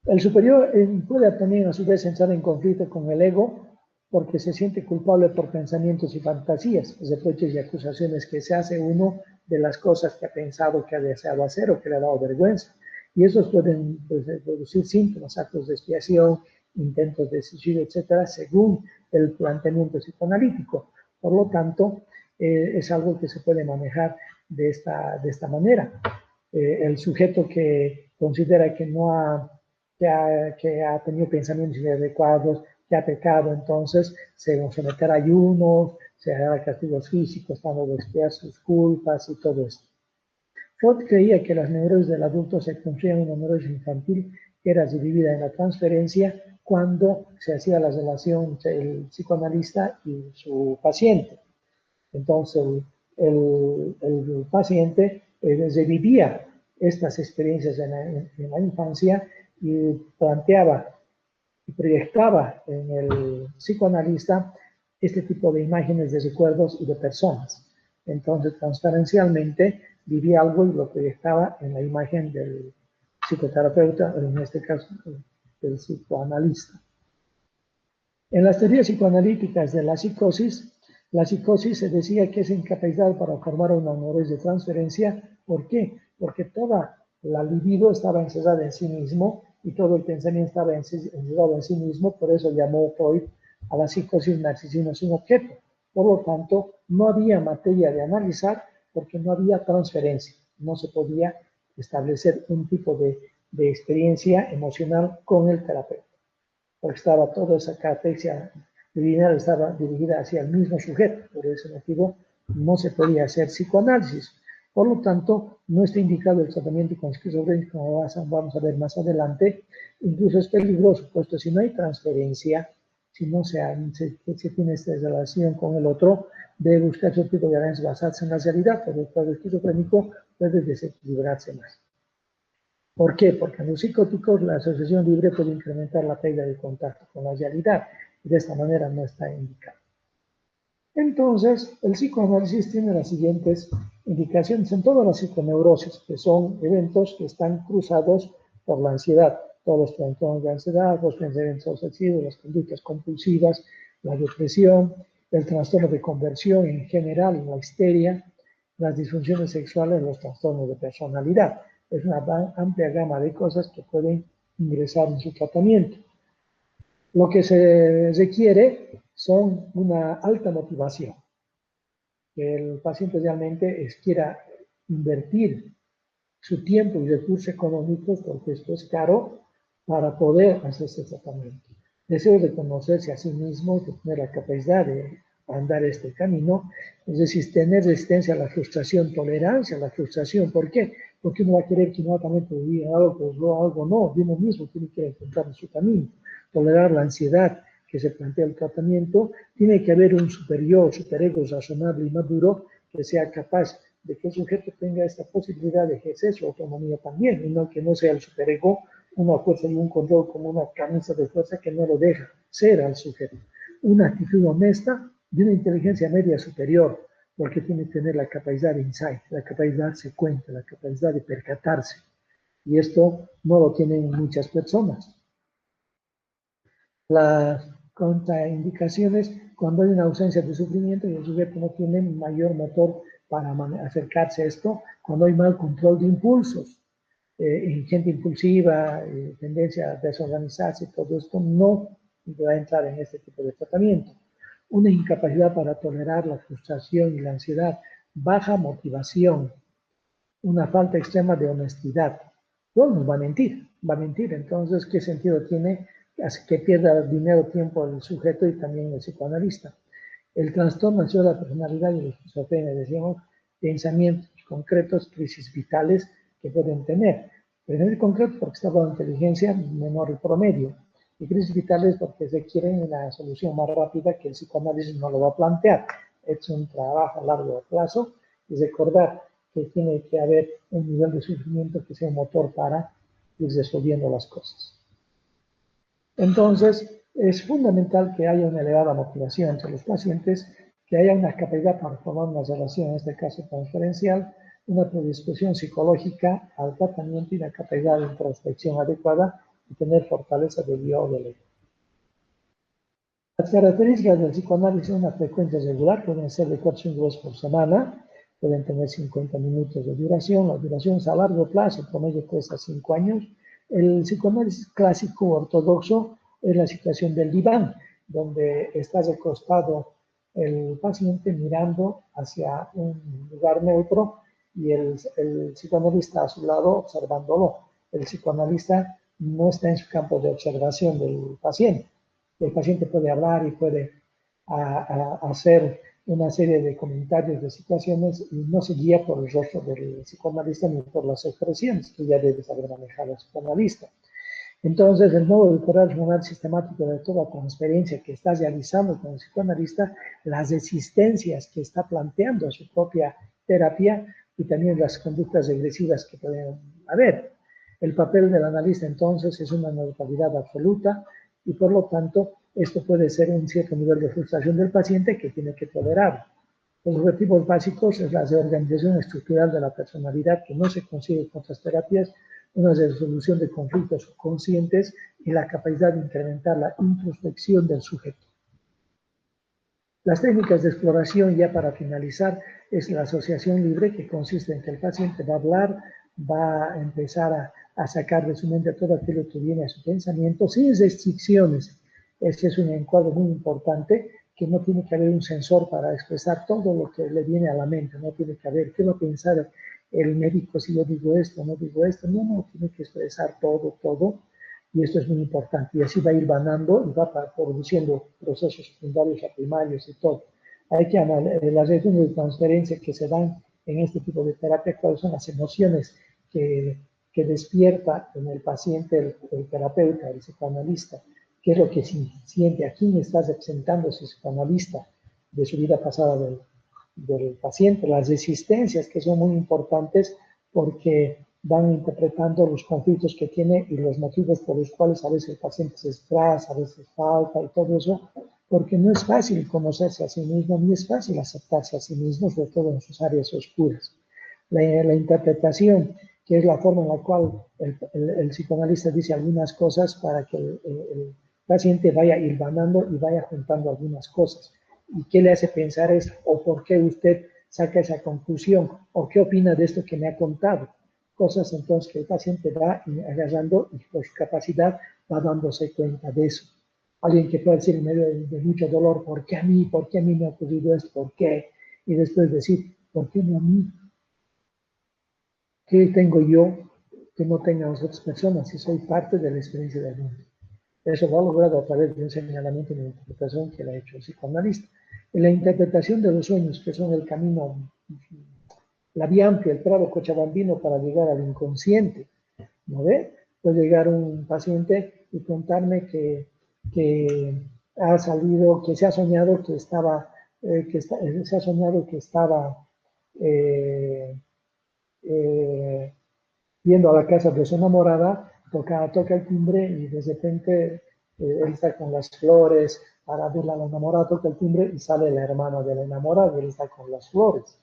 El superior puede también a su vez entrar en conflicto con el ego porque se siente culpable por pensamientos y fantasías, reproches y acusaciones que se hace uno de las cosas que ha pensado que ha deseado hacer o que le ha dado vergüenza. Y esos pueden producir síntomas, actos de expiación, intentos de suicidio, etcétera, según el planteamiento psicoanalítico. Por lo tanto, es algo que se puede manejar de esta manera. El sujeto que considera que que ha tenido pensamientos inadecuados, que ha pecado, entonces se someterá a ayunos, se hará castigos físicos, para no expiar sus culpas y todo esto. Freud creía que las neurosis del adulto se construían en una neurosis infantil que era dividida en la transferencia cuando se hacía la relación entre el psicoanalista y su paciente. Entonces, el paciente revivía estas experiencias en la infancia y planteaba y proyectaba en el psicoanalista este tipo de imágenes de recuerdos y de personas. Entonces, transferencialmente, vivía algo y lo proyectaba en la imagen del psicoterapeuta, en este caso, del psicoanalista. En las teorías psicoanalíticas de la psicosis se decía que es incapacidad para formar una neurosis de transferencia. ¿Por qué? Porque toda la libido estaba encerrada en sí mismo y todo el pensamiento estaba encerrado en sí mismo. Por eso llamó Freud a la psicosis narcisismo sin objeto. Por lo tanto, no había materia de analizar porque no había transferencia. No se podía establecer un tipo de experiencia emocional con el terapeuta, porque estaba toda esa catequesia divinal estaba dirigida hacia el mismo sujeto. Por ese motivo no se podía hacer psicoanálisis. Por lo tanto, no está indicado el tratamiento con esquizofrenia, como vamos a ver más adelante. Incluso es peligroso, puesto si no hay transferencia, si no se tiene esta relación con el otro, debe buscar otro tipo de análisis basados en la realidad, pero el cuadro esquizofrénico puede desequilibrarse más. ¿Por qué? Porque en los psicóticos la asociación libre puede incrementar la pérdida de contacto con la realidad y de esta manera no está indicado. Entonces, el psicoanálisis tiene las siguientes indicaciones en todas las psiconeurosis, que son eventos que están cruzados por la ansiedad. Todos los trastornos de ansiedad, los pensamientos obsesivos, las conductas compulsivas, la depresión, el trastorno de conversión en general, la histeria, las disfunciones sexuales, los trastornos de personalidad. Es una amplia gama de cosas que pueden ingresar en su tratamiento. Lo que se requiere son una alta motivación, que el paciente realmente quiera invertir su tiempo y recursos económicos, porque esto es caro, para poder hacer este tratamiento. Deseo de conocerse a sí mismo, de tener la capacidad de andar este camino, es decir, tener resistencia a la frustración, tolerancia a la frustración. ¿Por qué? Porque uno va a querer que inmediatamente diga algo, algo no, de uno mismo tiene que encontrar su camino. Tolerar la ansiedad que se plantea el tratamiento, tiene que haber un superior, superego razonable y maduro que sea capaz de que el sujeto tenga esta posibilidad de ejercer su autonomía también, y no que no sea el superego una fuerza y un control como una camisa de fuerza que no lo deja ser al sujeto. Una actitud honesta de una inteligencia media superior, porque tiene que tener la capacidad de insight, la capacidad de darse cuenta, la capacidad de percatarse. Y esto no lo tienen muchas personas. Las contraindicaciones cuando hay una ausencia de sufrimiento y el sujeto no tiene mayor motor para acercarse a esto, cuando hay mal control de impulsos, gente impulsiva, tendencia a desorganizarse, todo esto no va a entrar en este tipo de tratamiento. Una incapacidad para tolerar la frustración y la ansiedad, baja motivación, una falta extrema de honestidad. No va a mentir, entonces, ¿qué sentido tiene hace que pierda dinero, tiempo el sujeto y también el psicoanalista. El trastorno de la personalidad y la esquizofrenia, decíamos, pensamientos concretos, crisis vitales que pueden tener. Pero en el concreto, porque está bajo inteligencia menor el promedio. Y crisis vitales porque requieren una solución más rápida que el psicoanálisis no lo va a plantear. Es un trabajo a largo plazo y recordar que tiene que haber un nivel de sufrimiento que sea un motor para ir resolviendo las cosas. Entonces, es fundamental que haya una elevada motivación entre los pacientes, que haya una capacidad para formar una relación, en este caso transferencial, una predisposición psicológica al tratamiento y una capacidad de introspección adecuada y tener fortaleza del yo o del ego. Las características del psicoanálisis, una frecuencia regular, pueden ser de 4 a 5 veces por semana, pueden tener 50 minutos de duración, la duración es a largo plazo, el promedio cuesta 5 años. El psicoanálisis clásico ortodoxo es la situación del diván, donde está recostado el paciente mirando hacia un lugar neutro y el psicoanalista a su lado observándolo. El psicoanalista no está en su campo de observación del paciente. El paciente puede hablar y puede hacer una serie de comentarios de situaciones y no se guía por el rostro del psicoanalista ni por las expresiones que ya debe saber manejar el psicoanalista. Entonces, el modo de correr regional sistemático de toda transferencia que está realizando con el psicoanalista, las resistencias que está planteando a su propia terapia y también las conductas regresivas que pueden haber. El papel del analista, entonces, es una neutralidad absoluta y, por lo tanto, esto puede ser un cierto nivel de frustración del paciente que tiene que tolerar. Los objetivos básicos es la reorganización estructural de la personalidad que no se consigue con otras terapias, una resolución de conflictos conscientes y la capacidad de incrementar la introspección del sujeto. Las técnicas de exploración, ya para finalizar, es la asociación libre, que consiste en que el paciente va a hablar, va a empezar a sacar de su mente todo aquello que viene a su pensamiento, sin restricciones. Este es un encuadre muy importante, que no tiene que haber un sensor para expresar todo lo que le viene a la mente, no tiene que haber qué va a pensar el médico si yo digo esto, no digo esto, no, tiene que expresar todo, y esto es muy importante, y así va a ir ganando y va produciendo procesos secundarios a primarios y todo. Hay que analizar las reacciones de transferencia que se dan en este tipo de terapia, cuáles son las emociones que despierta en el paciente el terapeuta, el psicoanalista, qué es lo que siente, a quién está representando ese psicoanalista de su vida pasada del paciente, las resistencias que son muy importantes porque van interpretando los conflictos que tiene y los motivos por los cuales a veces el paciente se estresa, a veces falta y todo eso, porque no es fácil conocerse a sí mismo, ni es fácil aceptarse a sí mismo, sobre todo en sus áreas oscuras. La interpretación, que es la forma en la cual el psicoanalista dice algunas cosas para que el paciente vaya hilvanando y vaya juntando algunas cosas. ¿Y qué le hace pensar eso? ¿O por qué usted saca esa conclusión? ¿O qué opina de esto que me ha contado? Cosas entonces que el paciente va agarrando y por su capacidad va dándose cuenta de eso. Alguien que puede decir en medio de mucho dolor, ¿por qué a mí? ¿Por qué a mí me ha ocurrido esto? ¿Por qué? Y después decir, ¿por qué no a mí? ¿Qué tengo yo que no tengan las otras personas si soy parte de la experiencia del mundo? Eso lo ha logrado a través de un señalamiento y una interpretación que le ha hecho el psicoanalista. En la interpretación de los sueños, que son el camino, la vía amplia, el prado cochabambino para llegar al inconsciente, ¿no ve? Puede llegar un paciente y contarme que ha salido, que se ha soñado que estaba, se ha soñado que estaba yendo a la casa de su enamorada, toca el timbre y de repente él está con las flores para verla a la enamorada, toca el timbre y sale la hermana de la enamorada y él está con las flores.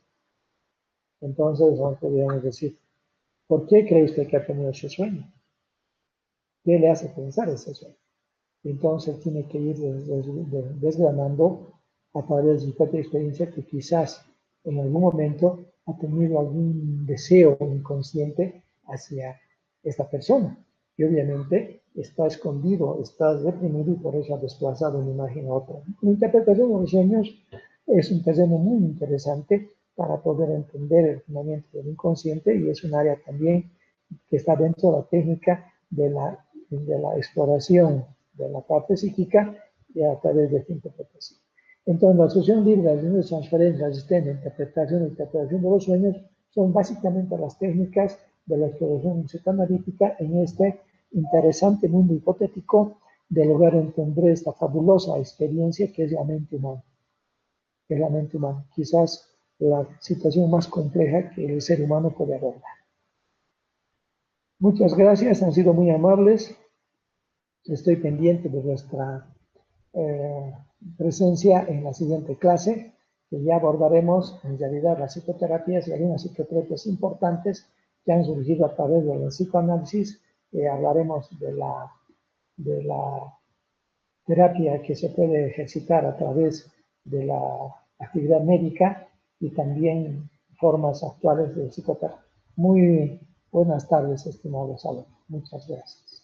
Entonces, podríamos decir, ¿por qué cree usted que ha tenido ese sueño? ¿Qué le hace pensar ese sueño? Entonces tiene que ir desgranando a través de su propia experiencia que quizás en algún momento ha tenido algún deseo inconsciente hacia esta persona. Y obviamente está escondido, está reprimido y por eso ha desplazado una imagen a otra. La interpretación de los sueños es un terreno muy interesante para poder entender el fundamento del inconsciente y es un área también que está dentro de la técnica de la exploración de la parte psíquica y a través de esta interpretación. Entonces, la asociación libre, las líneas de transferencia, sistema, interpretación e interpretación de los sueños son básicamente las técnicas de la exploración psicoanalítica en este interesante mundo hipotético de lograr entender esta fabulosa experiencia que es la mente humana. Es la mente humana, quizás la situación más compleja que el ser humano puede abordar. Muchas gracias, han sido muy amables. Estoy pendiente de vuestra presencia en la siguiente clase, que ya abordaremos en realidad las psicoterapias y algunas psicoterapias importantes que han surgido a través del psicoanálisis. Hablaremos de la terapia que se puede ejercitar a través de la actividad médica y también formas actuales de psicoterapia. Muy buenas tardes, estimados alumnos. Muchas gracias.